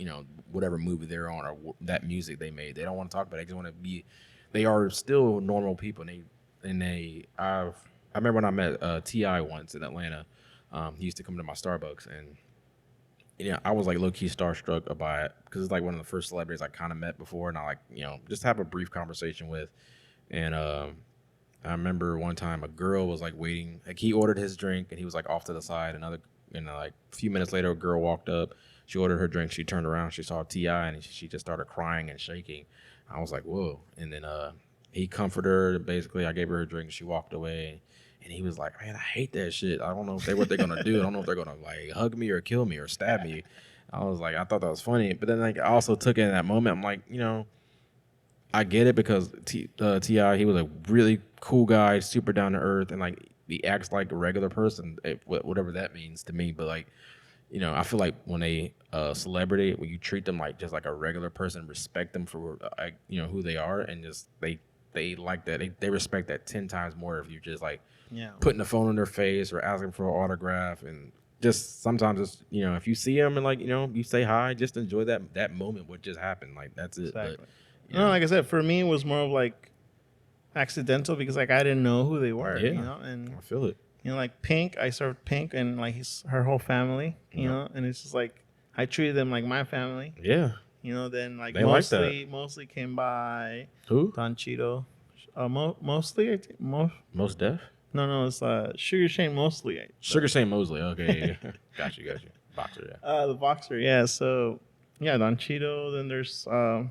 whatever movie they're on or that music they made. They don't want to talk about it. They just want to be. They are still normal people. I remember when I met T.I. once in Atlanta. He used to come to my Starbucks, and I was like low key starstruck by it because it's like one of the first celebrities I kind of met before, and I like just have a brief conversation with. And I remember one time a girl was like waiting, like he ordered his drink and he was like off to the side. Like a few minutes later, a girl walked up. She ordered her drink. She turned around. She saw T.I. and she just started crying and shaking. I was like, whoa. And then he comforted her. Basically, I gave her drink. She walked away. And he was like, man, I hate that shit. I don't know what they're going to do. I don't know if they're going to like hug me or kill me or stab me. I was like, I thought that was funny. But then like I also took it in that moment. I'm like, I get it because T.I., he was a really cool guy, super down to earth. And like he acts like a regular person, whatever that means to me. But like, I feel like when a celebrity, when you treat them like just like a regular person, respect them for who they are, and just they like that. They respect that 10 times more if you just like putting the phone in their face or asking for an autograph. And just sometimes it's if you see them and like you say hi, just enjoy that moment what just happened. Like that's it. Exactly. But, like I said, for me it was more of like accidental because like I didn't know who they were. And I feel it. Like Pink, I served Pink and like her whole family, and it's just like I treated them like my family. Yeah. Then like they mostly came by who? Don Cheeto. Mostly, I think Most Def? No, it's Sugar Shane Mosley. Sugar Shane Mosley. Okay, yeah. got you. Boxer, yeah. The boxer, yeah. So yeah, Don Cheeto. Then there's I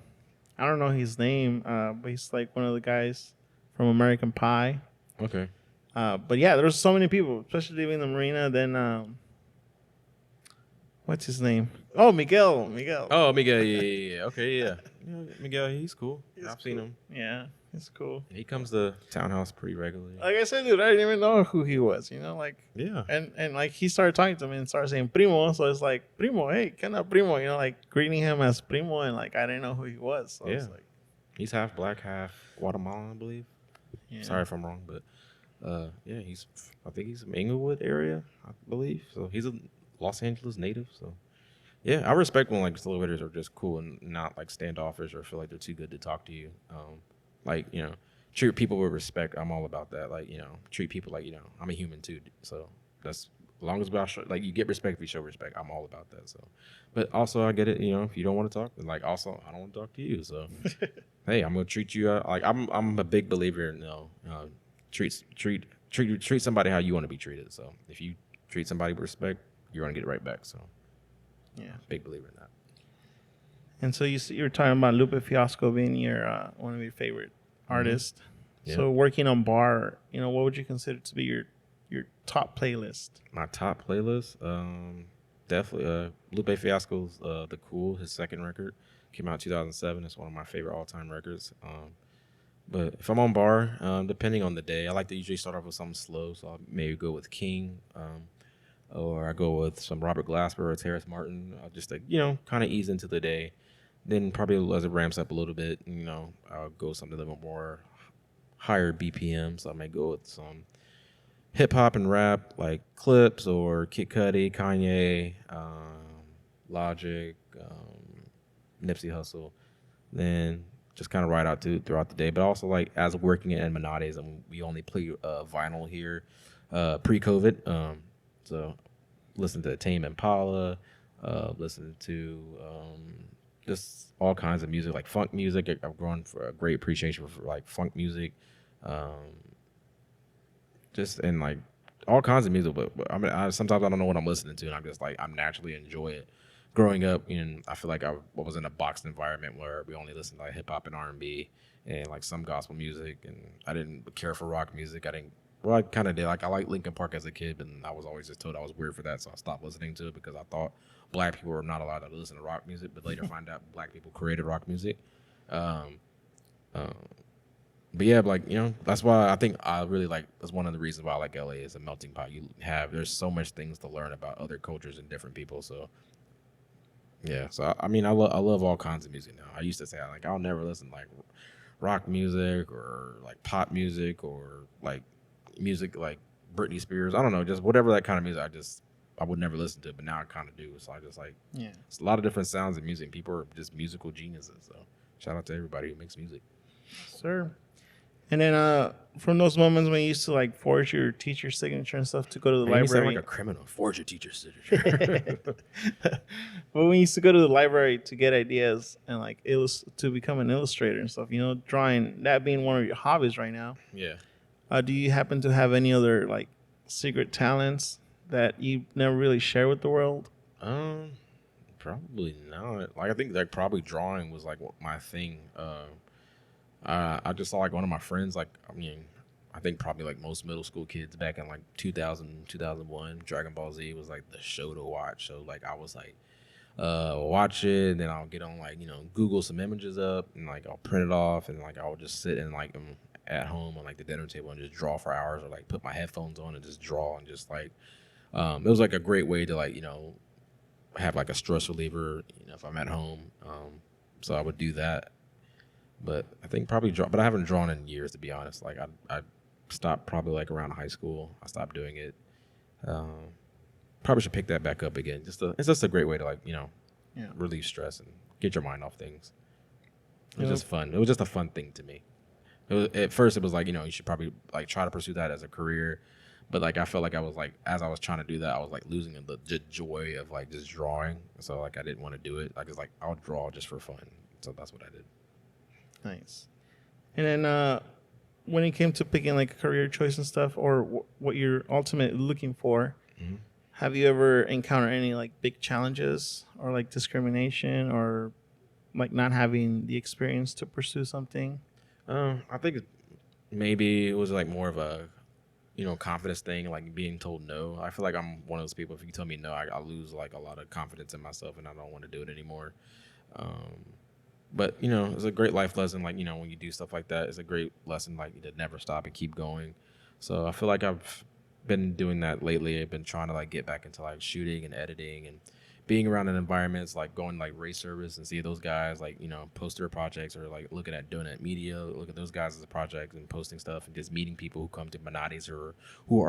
don't know his name, but he's like one of the guys from American Pie. Okay. But yeah, there's so many people, especially leaving the marina. Then what's his name? Oh, Miguel. Oh, Miguel. Yeah. Okay, yeah. Miguel, he's cool. I've seen him. Yeah, he's cool. He comes to Townhouse pretty regularly. Like I said, dude, I didn't even know who he was. Like yeah. And like he started talking to me and started saying primo, so it's like primo, hey, ¿qué onda, primo? Like greeting him as primo, and like I didn't know who he was. So I was like, he's half black, half Guatemalan, I believe. Yeah. Sorry if I'm wrong, but yeah, I think he's from Inglewood area, I believe. So he's a Los Angeles native. So yeah, I respect when like celebrities are just cool and not like standoffish or feel like they're too good to talk to you. Like treat people with respect. I'm all about that. Like treat people like I'm a human too. So that's as long as like you get respect if you show respect. I'm all about that. So, but also I get it. If you don't want to talk, like also I don't want to talk to you. So hey, I'm gonna treat you like I'm a big believer in treat somebody how you want to be treated. So if you treat somebody with respect, you're gonna get it right back. So yeah, big believer in that. And so you were talking about Lupe Fiasco being your one of your favorite artists. Yeah. So working on bar, what would you consider to be your your top playlist. My top playlist, definitely Lupe Fiasco's "The Cool," his second record, came out 2007. It's one of my favorite all-time records. But if I'm on bar, depending on the day, I like to usually start off with something slow. So I'll maybe go with King, or I go with some Robert Glasper or Terrace Martin. I'll just kind of ease into the day. Then probably as it ramps up a little bit, I'll go something a little bit more higher BPM. So I may go with some hip hop and rap like Clips or Kid Cudi, Kanye, Logic, Nipsey Hussle. Then just kind of ride out throughout the day. But also like as working at Manades, and we only play vinyl here pre-COVID. So listen to Tame Impala, listen to just all kinds of music, like funk music. I've grown for a great appreciation for like funk music. Just and like all kinds of music, but I mean, sometimes I don't know what I'm listening to, and I'm just like I naturally enjoy it. Growing up, I feel like I was in a boxed environment where we only listened to like hip hop and R&B and like some gospel music, and I didn't care for rock music. Well, I kind of did. Like I liked Linkin Park as a kid, but I was always just told I was weird for that, so I stopped listening to it because I thought black people were not allowed to listen to rock music. But later, find out black people created rock music. Um, But yeah, like that's why I think I really like. That's one of the reasons why I like LA is a melting pot. There's so much things to learn about other cultures and different people. So yeah, so I mean, I love all kinds of music now. I used to say like I'll never listen to like rock music or like pop music or like music like Britney Spears. I don't know, just whatever that kind of music. I would never listen to, but now I kind of do. So I just like it's a lot of different sounds of music. People are just musical geniuses. So shout out to everybody who makes music. Sir. And then from those moments when you used to like forge your teacher signature and stuff to go to the library. You sound like a criminal. Forge your teacher signature. But when you used to go to the library to get ideas and like to become an illustrator and stuff, drawing, that being one of your hobbies right now. Yeah. Do you happen to have any other like secret talents that you never really share with the world? Probably not. Like I think like probably drawing was like my thing. I just saw like one of my friends, like, I think probably like most middle school kids back in like 2000, 2001, Dragon Ball Z was like the show to watch. So like I was like, watch it, and then I'll get on like, Google some images up and like I'll print it off, and like I'll just sit and like at home on like the dinner table and just draw for hours, or like put my headphones on and just draw, and just like, it was like a great way to like, have like a stress reliever, if I'm at home. So I would do that. But I think probably but I haven't drawn in years, to be honest. Like I stopped probably like around high school. I stopped doing it. Probably should pick that back up again. It's just a great way to like relieve stress and get your mind off things. It was just fun. It was just a fun thing to me. At first it was like you should probably like try to pursue that as a career, but like I felt like I was like as I was trying to do that I was like losing the joy of like just drawing. So like I didn't want to do it. Like it's like I'll draw just for fun. So that's what I did. Nice. And then when it came to picking like a career choice and stuff, or what you're ultimately looking for, have you ever encountered any like big challenges or like discrimination or like not having the experience to pursue something? I think maybe it was like more of a confidence thing, like being told no. I feel like I'm one of those people, if you tell me no, I lose like a lot of confidence in myself and I don't want to do it anymore. But it's a great life lesson. Like when you do stuff like that, it's a great lesson. Like to never stop and keep going. So I feel like I've been doing that lately. I've been trying to like get back into like shooting and editing and being around in environments like going like race service and see those guys like post their projects, or like looking at Donut Media, look at those guys as a project and posting stuff, and just meeting people who come to Manades or who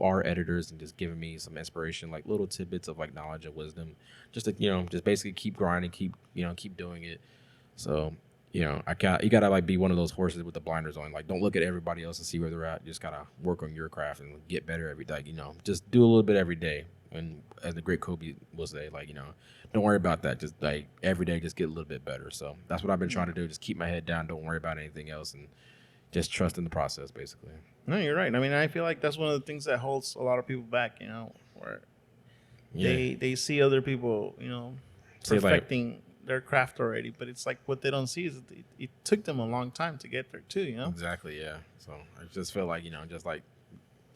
are editors, and just giving me some inspiration, like little tidbits of like knowledge and wisdom, just to just basically keep grinding, keep doing it. So, you gotta like be one of those horses with the blinders on. Like, don't look at everybody else and see where they're at. You just gotta work on your craft and get better every day. Just do a little bit every day. And as the great Kobe will say, like, don't worry about that. Just like every day, just get a little bit better. So that's what I've been trying to do. Just keep my head down. Don't worry about anything else, and just trust in the process, basically. No, you're right. I mean, I feel like that's one of the things that holds a lot of people back. Where they see other people, perfecting their craft already, but it's like what they don't see is that it took them a long time to get there too. Exactly. Yeah. So I just feel like just like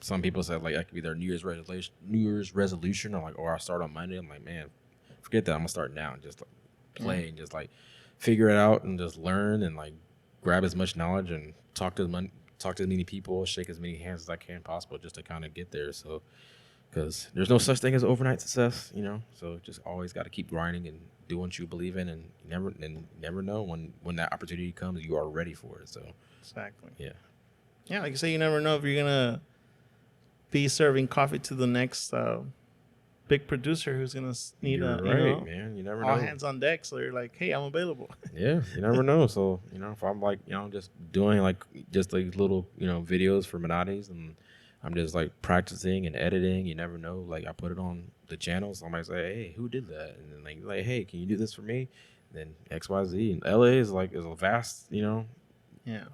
some people said like that could be their New Year's resolution, or like, or I start on Monday. I'm like, man, forget that. I'm gonna start now and just like play and just like figure it out and just learn and like grab as much knowledge and talk to as many people, shake as many hands as I can possible, just to kind of get there. So, because there's no such thing as overnight success, So just always got to keep grinding and do what you believe in, and you never know when that opportunity comes, you are ready for it. So Exactly. yeah. Yeah, like you say, you never know if you're gonna be serving coffee to the next big producer who's gonna need You're right, man. You never all know. hands on deck. So you're like, hey, I'm available. Yeah, you never know. So, if I'm like, just doing like just like little, videos for Menates, and I'm just like practicing and editing, you never know. Like I put it on the channel, somebody say, hey, who did that? And then like, hey, can you do this for me? And then XYZ. And LA is a vast,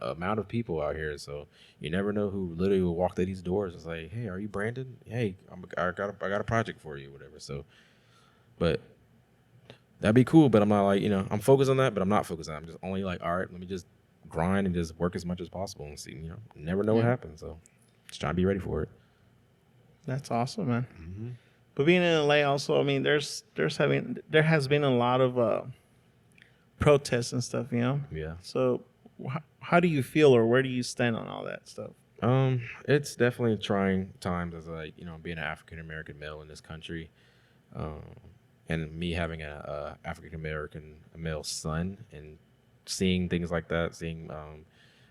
amount of people out here. So you never know who literally will walk through these doors and say, hey, are you Brandon? Hey, I got a project for you, whatever. So, but that'd be cool, but I'm not like, I'm focused on that, but I'm not focused on it. I'm just only like, all right, let me just grind and just work as much as possible and see, never know what happens. So just trying to be ready for it. That's awesome, man. Mm-hmm. But being in LA also, I mean, there has been a lot of protests and stuff, Yeah. So how do you feel, or where do you stand on all that stuff? It's definitely trying times as like, being an African American male in this country. And me having a African American male son and seeing things like that, seeing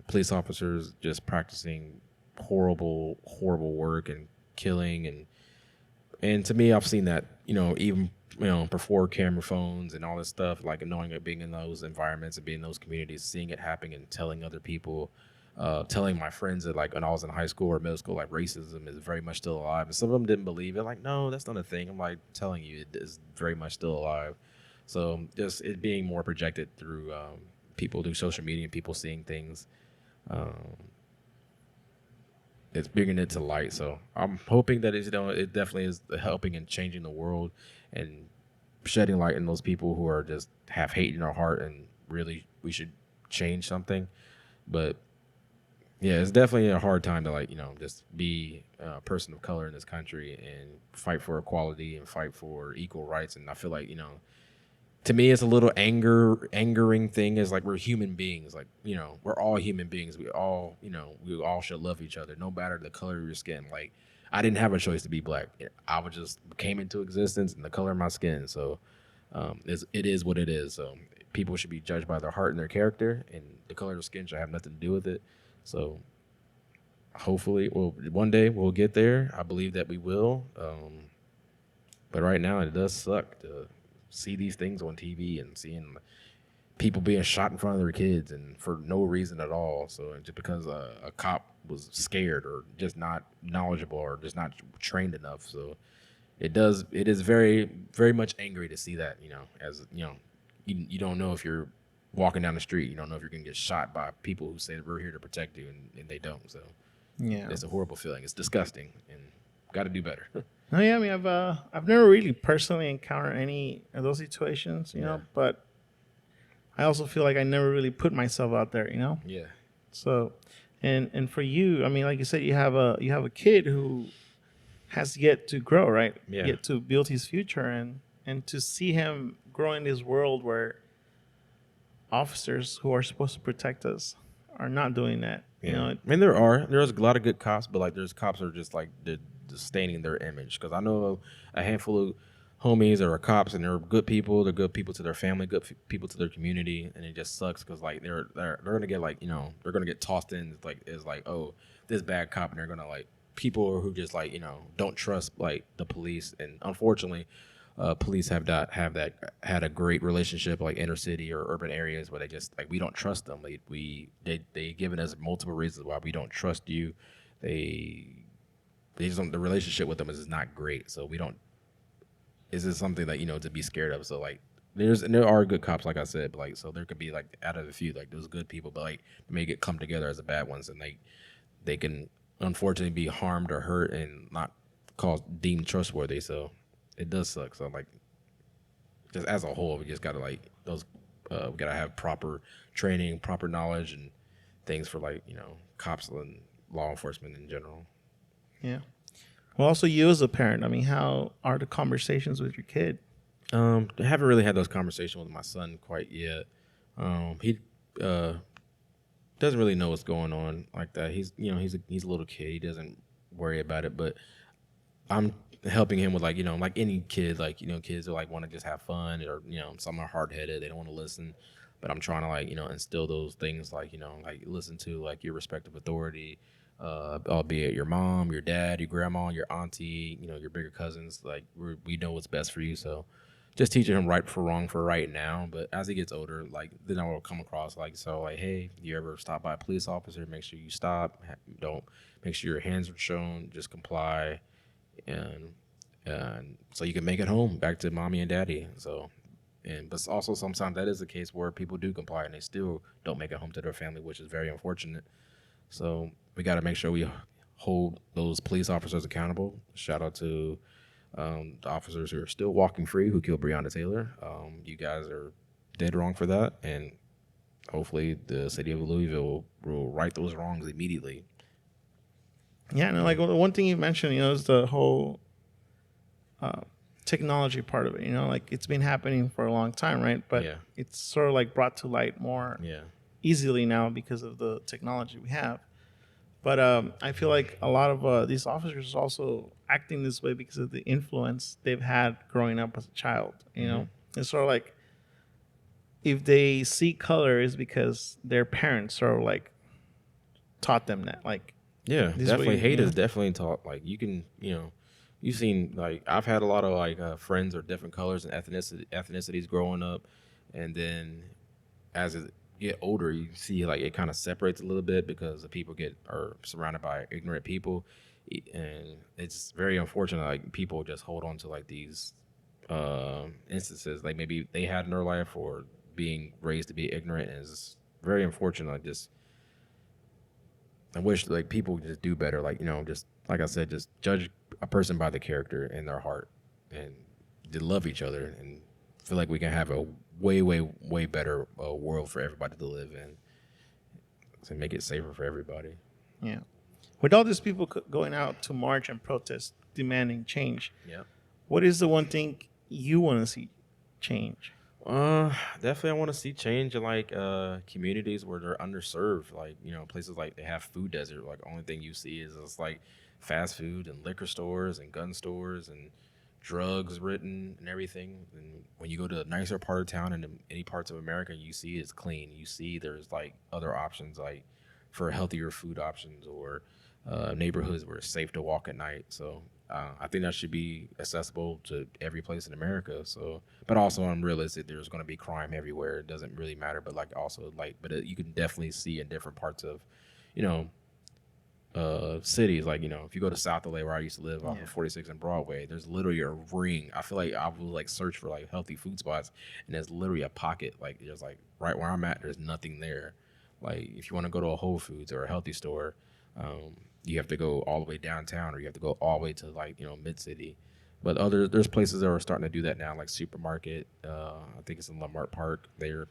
police officers just practicing horrible work and killing, and to me, I've seen that, even before camera phones and all this stuff, like knowing it, being in those environments and being in those communities, seeing it happen and telling other people. Telling my friends that like when I was in high school or middle school, like racism is very much still alive, and some of them didn't believe it. Like, no, that's not a thing. I'm like telling you, it is very much still alive. So just it being more projected through people through social media and people seeing things, it's bringing it to light. So I'm hoping that it definitely is helping and changing the world and shedding light in those people who are just have hate in their heart, and really we should change something, but. Yeah, it's definitely a hard time to just be a person of color in this country and fight for equality and fight for equal rights. And I feel like, to me, it's a little angering thing is like we're human beings. Like, we're all human beings. We all should love each other, no matter the color of your skin. Like, I didn't have a choice to be black. I was just came into existence and the color of my skin. So it is what it is. So people should be judged by their heart and their character, and the color of their skin should have nothing to do with it. So hopefully, one day we'll get there. I believe that we will. But right now it does suck to see these things on TV and seeing people being shot in front of their kids and for no reason at all. So just because a cop was scared or just not knowledgeable or just not trained enough. So it is very, very much angry to see that, as you don't know if you're walking down the street, you don't know if you're gonna get shot by people who say that we're here to protect you, and they don't. So yeah, it's a horrible feeling. It's disgusting, and got to do better. Oh yeah, I mean, I've never really personally encountered any of those situations, but I also feel like I never really put myself out there, Yeah. So, and for you, I mean, like you said, you have a kid who has yet to grow, right? Yeah. Yet to build his future, and to see him grow in this world where officers who are supposed to protect us are not doing that. Yeah. I mean, there's a lot of good cops, but like there's cops that are just like they're staining their image. Because I know a handful of homies that are cops, and they're good people. They're good people to their family, good people to their community, and it just sucks because like they're gonna get like they're gonna get tossed in as like oh, this bad cop, and they're gonna like people who just like don't trust like the police, and unfortunately. Police have had a great relationship like inner city or urban areas where they just like we don't trust them. They given us multiple reasons why we don't trust you. They just don't, the relationship with them is not great. So we don't. Is this something that to be scared of? So like there are good cops like I said, but like so there could be like out of a few like those good people, but like may get come together as the bad ones, and they can unfortunately be harmed or hurt and not deemed trustworthy. So. It does suck. So like, just as a whole, we just gotta like those. We gotta have proper training, proper knowledge, and things for like cops and law enforcement in general. Yeah. Well, also you as a parent, I mean, how are the conversations with your kid? I haven't really had those conversations with my son quite yet. He uh, doesn't really know what's going on like that. He's a little kid. He doesn't worry about it, but I'm helping him with, like, like any kid, like, kids are like want to just have fun, or some are hard headed, they don't want to listen. But I'm trying to, like, instill those things, like, like listen to like your respective authority, albeit your mom, your dad, your grandma, your auntie, your bigger cousins. Like, we know what's best for you, so just teaching him right for wrong for right now. But as he gets older, like, then I will come across, like, so, like, hey, you ever stop by a police officer, make sure you stop, don't, make sure your hands are shown, just comply, and so you can make it home back to mommy and daddy. So, but also sometimes that is the case where people do comply and they still don't make it home to their family, which is very unfortunate. So we got to make sure we hold those police officers accountable. Shout out to the officers who are still walking free who killed Breonna Taylor. You guys are dead wrong for that, and hopefully the city of Louisville will right those wrongs immediately. Yeah, and like one thing you mentioned, is the whole technology part of it. Like it's been happening for a long time, right? But Yeah. it's sort of like brought to light more Yeah. easily now because of the technology we have. But I feel like a lot of these officers are also acting this way because of the influence they've had growing up as a child. It's sort of like if they see color is because their parents sort of like taught them that. Like, Yeah, this definitely. way, Hate is definitely taught. Like, you can, you've seen, like, I've had a lot of, like, friends of different colors and ethnicities growing up, and then as it get older, you see, like, it kind of separates a little bit because the people are surrounded by ignorant people, and it's very unfortunate. Like, people just hold on to, like, these instances, like maybe they had in their life or being raised to be ignorant, and it's very unfortunate. Like, just I wish, like, people just do better. Like, just like I said, just judge a person by the character and their heart, and to love each other, and feel like we can have a way, way, way better world for everybody to live in, to make it safer for everybody. Yeah. With all these people going out to march and protest, demanding change, Yeah. what is the one thing you want to see change? Definitely I want to see change in, like, communities where they're underserved, like, places like they have food desert. Like, only thing you see is just, like, fast food and liquor stores and gun stores and drugs written and everything. And when you go to a nicer part of town in any parts of America, you see it's clean. You see there's, like, other options, like, for healthier food options, or neighborhoods where it's safe to walk at night. So I think that should be accessible to every place in America. So, but also I'm realistic. There's going to be crime everywhere. It doesn't really matter. But, like, also, like, you can definitely see in different parts of, you know, cities. Like, if you go to South LA, where I used to live, off of 46 and Broadway, there's literally a ring. I feel like I will, like, search for, like, healthy food spots, and there's literally a pocket. Like, there's, like, right where I'm at, there's nothing there. Like, if you want to go to a Whole Foods or a healthy store, you have to go all the way downtown, or you have to go all the way to, like, mid city. But there's places that are starting to do that now, like Supermarket. I think it's in Lamart Park. They're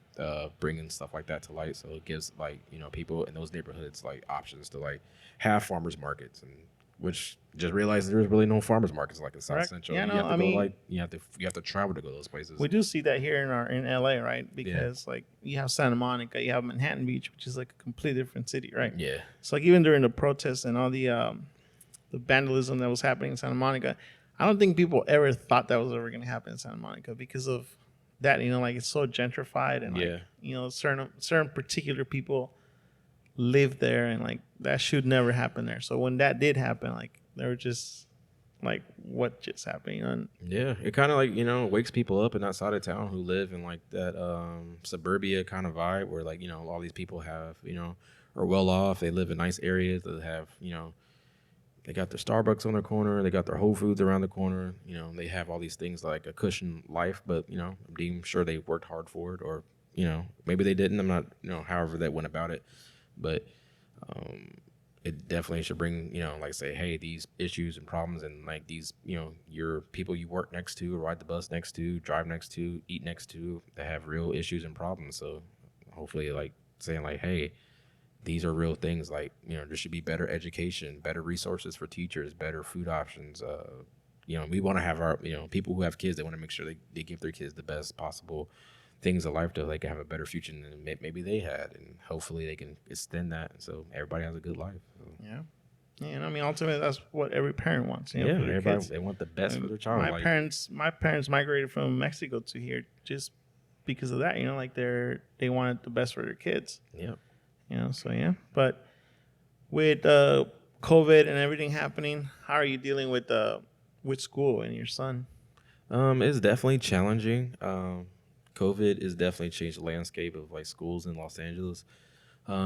bringing stuff like that to light, so it gives, like, people in those neighborhoods, like, options to, like, have farmers markets, and which just realized there's really no farmers markets, like, in South Correct. Central. Yeah, You no, have to I go, mean, like, you have to travel to go to those places. we do see that here in LA, right? Because like you have Santa Monica, you have Manhattan Beach, which is like a completely different city, right? Yeah. So like even during the protests and all the vandalism that was happening in Santa Monica, I don't think people ever thought that was ever going to happen in Santa Monica because of that. Like it's so gentrified, and like certain particular people live there, and like that should never happen there. So when that did happen, like they were just like, what just happened? And Yeah, it kind of, like, wakes people up in that side of town who live in, like, that suburbia kind of vibe where, like, all these people have, are well off. They live in nice areas that have, they got their Starbucks on their corner. They got their Whole Foods around the corner. They have all these things, like a cushion life, but, I'm sure they worked hard for it, or, maybe they didn't. I'm not, however that went about it, but it definitely should bring, like, say, hey, these issues and problems, and, like, these, your people you work next to, ride the bus next to, drive next to, eat next to, that have real issues and problems. So hopefully, like, saying, like, hey, these are real things. Like, there should be better education, better resources for teachers, better food options. We want to have our, people who have kids, they want to make sure they give their kids the best possible things in life, so they can have a better future than maybe they had, and hopefully they can extend that so everybody has a good life. So. Yeah. And I mean, ultimately, that's what every parent wants. For their everybody kids. they want the best And for their child. My parents migrated from Mexico to here just because of that. Like they wanted the best for their kids. Yeah. So yeah. But with COVID and everything happening, how are you dealing with school and your son? It's definitely challenging. COVID has definitely changed the landscape of like schools in Los Angeles.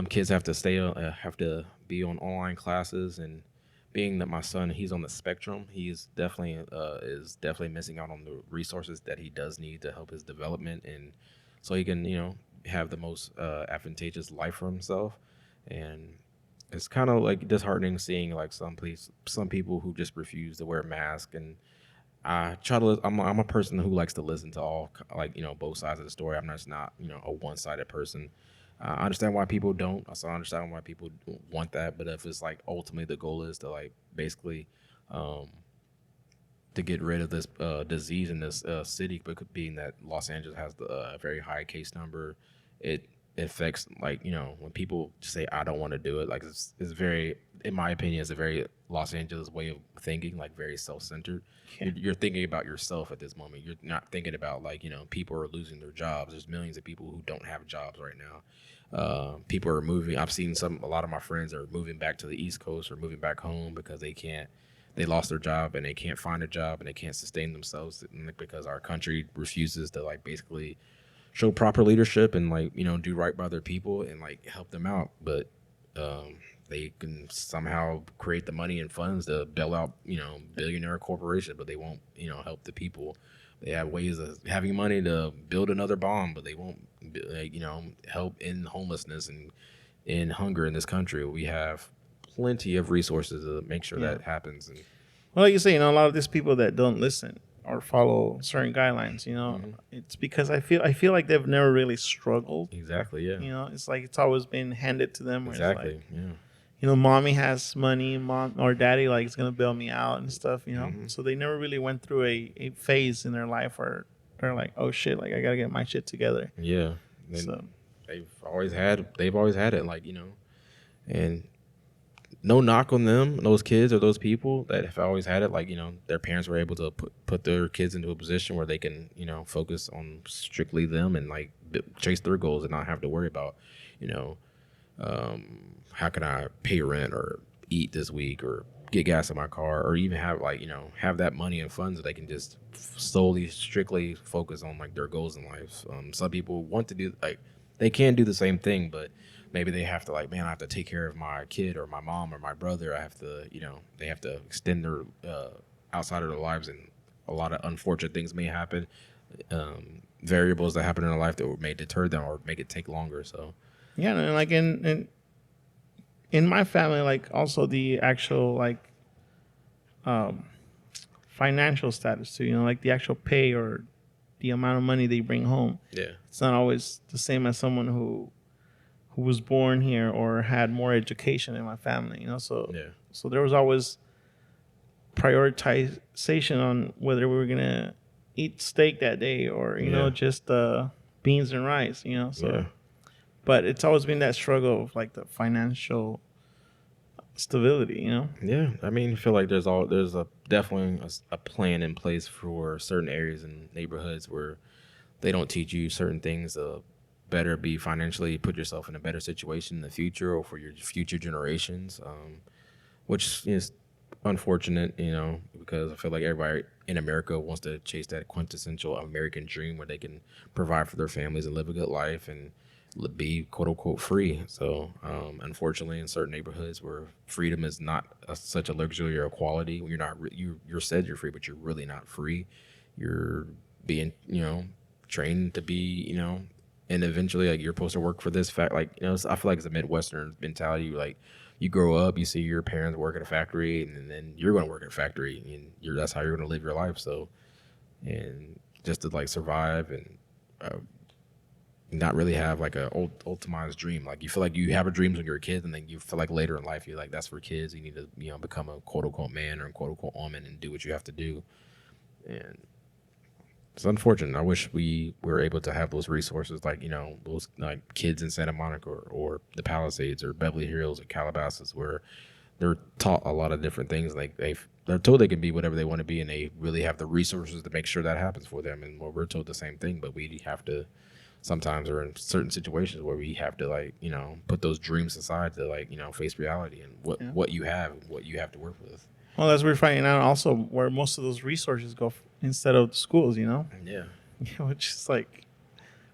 Kids have to be on online classes, and being that my son, he's on the spectrum, he's definitely is definitely missing out on the resources that he does need to help his development, and so he can have the most advantageous life for himself. And it's kind of like disheartening seeing like some people who just refuse to wear a mask. And I try to. I'm a person who likes to listen to all both sides of the story. I'm just not a one-sided person. I understand why people don't. I understand why people want that. But if it's like ultimately the goal is to like basically to get rid of this disease in this city, but being that Los Angeles has a very high case number, it affects when people say I don't want to do it. Like it's very, in my opinion, it's a very Los Angeles way of thinking, like very self-centered. Yeah. You're thinking about yourself at this moment. You're not thinking about people are losing their jobs. There's millions of people who don't have jobs right now. People are moving. I've seen a lot of my friends are moving back to the East Coast or moving back home because they lost their job and they can't find a job and they can't sustain themselves because our country refuses to basically show proper leadership and do right by their people and help them out. But they can somehow create the money and funds to bail out billionaire corporations, but they won't help the people. They have ways of having money to build another bomb, but they won't help in homelessness and in hunger in this country. We have plenty of resources to make sure that happens. And well, like you say, a lot of these people that don't listen or follow certain guidelines, it's because I feel like they've never really struggled. Exactly. Yeah. It's like it's always been handed to them. Where exactly. It's like, yeah. Mommy has money, mom or daddy is gonna bail me out and stuff. So they never really went through a phase in their life where they're like, oh shit, I gotta get my shit together. Yeah. So they've always had it, and no knock on them, those kids or those people that have always had it. Their parents were able to put their kids into a position where they can, focus on strictly them and chase their goals and not have to worry about, how can I pay rent or eat this week or get gas in my car, or even have have that money and funds that they can just solely strictly focus on their goals in life. Some people want to do they can do the same thing, but maybe they have to I have to take care of my kid or my mom or my brother. I have to, they have to extend their outside of their lives, and a lot of unfortunate things may happen. Variables that happen in their life that may deter them or make it take longer. So yeah, and in my family, also the actual financial status too. The actual pay or the amount of money they bring home. Yeah, it's not always the same as someone who was born here or had more education in my family, So there was always prioritization on whether we were gonna eat steak that day or just beans and rice, So, yeah. But it's always been that struggle of the financial stability, Yeah, I feel like there's definitely a plan in place for certain areas and neighborhoods where they don't teach you certain things better be financially put yourself in a better situation in the future or for your future generations, which is unfortunate, because I feel like everybody in America wants to chase that quintessential American dream where they can provide for their families and live a good life and be quote unquote free. So unfortunately, in certain neighborhoods where freedom is not such a luxury or a quality, you're not you're said you're free, but you're really not free. You're being trained to be and eventually you're supposed to work for this fact. So I feel like it's a Midwestern mentality. You grow up, you see your parents work at a factory, and then you're going to work at a factory, and that's how you're going to live your life. So, and just to survive and not really have like a ultimized dream. Like you feel like you have a dream when you're a kid, and then you feel like later in life you're like, that's for kids. You need to, you know, become a quote unquote man or a quote unquote woman and do what you have to do. And it's unfortunate. I wish we were able to have those resources, like, you know, those like kids in Santa Monica or the Palisades or Beverly Hills or Calabasas, where they're taught a lot of different things. Like they're told they can be whatever they want to be, and they really have the resources to make sure that happens for them. And we're told the same thing, but we have to sometimes, or in certain situations where we have to, like, you know, put those dreams aside to, like, you know, face reality and what you have to work with. Well, as we're finding out also where most of those resources go instead of the schools, you know? Yeah. Which is like,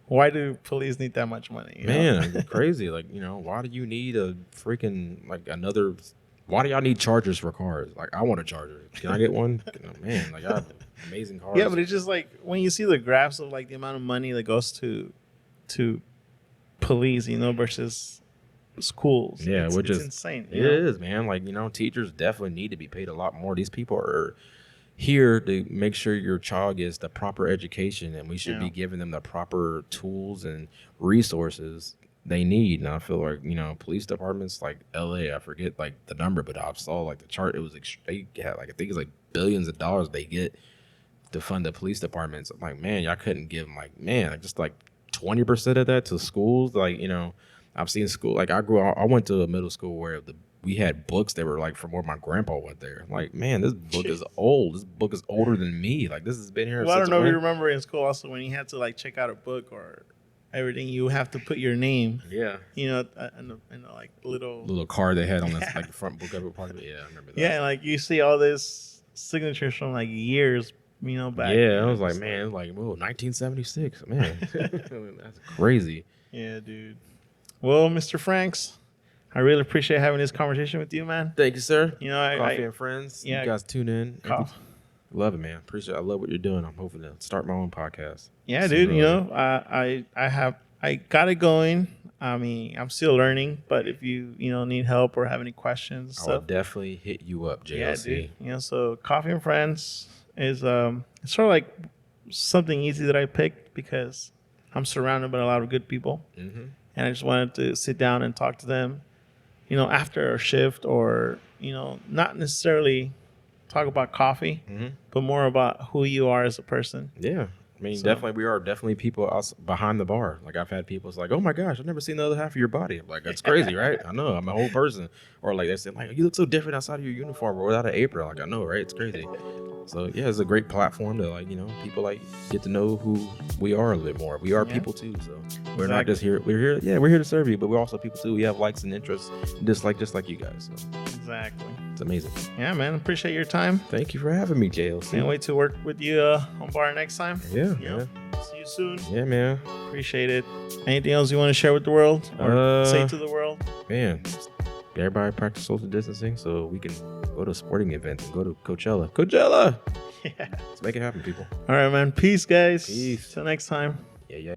why do police need that much money? Man, crazy. Like, you know, why do you need a freaking, like, why do y'all need chargers for cars? Like, I want a charger. Can I get one? Man, like, I have amazing cars. Yeah, but it's just like when you see the graphs of like the amount of money that goes to police, you know, versus schools. Yeah, it's which is insane. It is, man. Like, you know, teachers definitely need to be paid a lot more. These people are here to make sure your child gets the proper education, and we should be giving them the proper tools and resources they need. And I feel like, you know, police departments like LA, I forget like the number, but I saw like the chart. It was they had like, I think it's like billions of dollars they get to fund the police departments. I'm like, man, y'all couldn't give them like, man, like just like 20% of that to schools. Like, you know, I've seen school, like I went to a middle school where we had books that were like from where my grandpa went there. Like, man, this book is old. This book is older than me. Like, this has been here. Well, I don't know if you remember in school also when you had to like check out a book or everything, you have to put your name. Yeah. You know, in the like little card they had on this like the front book of it. Part of it. Yeah, I remember that. Yeah, and like you see all this signatures from like years, you know, back. Yeah, I was like, man, it's like, whoa, 1976, man. That's crazy. Yeah, dude. Well, Mr. Franks, I really appreciate having this conversation with you, man. Thank you, sir. You know, Coffee and Friends. Yeah, you guys tune in. Love it, man. Appreciate it. I love what you're doing. I'm hoping to start my own podcast. Yeah, dude. You know, I got it going. I mean, I'm still learning, but if you need help or have any questions, I will definitely hit you up, JLC. Yeah, dude. You know, so Coffee and Friends is it's sort of like something easy that I picked because I'm surrounded by a lot of good people, and I just wanted to sit down and talk to them, you know, after a shift, or not necessarily talk about coffee, but more about who you are as a person. Yeah. I mean, definitely, we are definitely people behind the bar. Like, I've had people, it's like, oh my gosh, I've never seen the other half of your body. I'm like, that's crazy, right? I know, I'm a whole person. Or like, they say, like, you look so different outside of your uniform or without an apron. Like, I know, right? It's crazy. So yeah, it's a great platform to, like, people like get to know who we are a little bit more. We are people too, so we're not just here. We're here. Yeah, we're here to serve you, but we're also people too. We have likes and interests, just like you guys. So exactly, it's amazing. Yeah, man. Appreciate your time. Thank you for having me, JLC. Can't wait to work with you on bar next time. Yeah, See you soon. Yeah, man. Appreciate it. Anything else you want to share with the world or say to the world? Man, everybody practice social distancing so we can go to sporting events and go to Coachella. Yeah. Let's make it happen, people. All right, man. Peace, guys. Peace. Till next time. Yeah.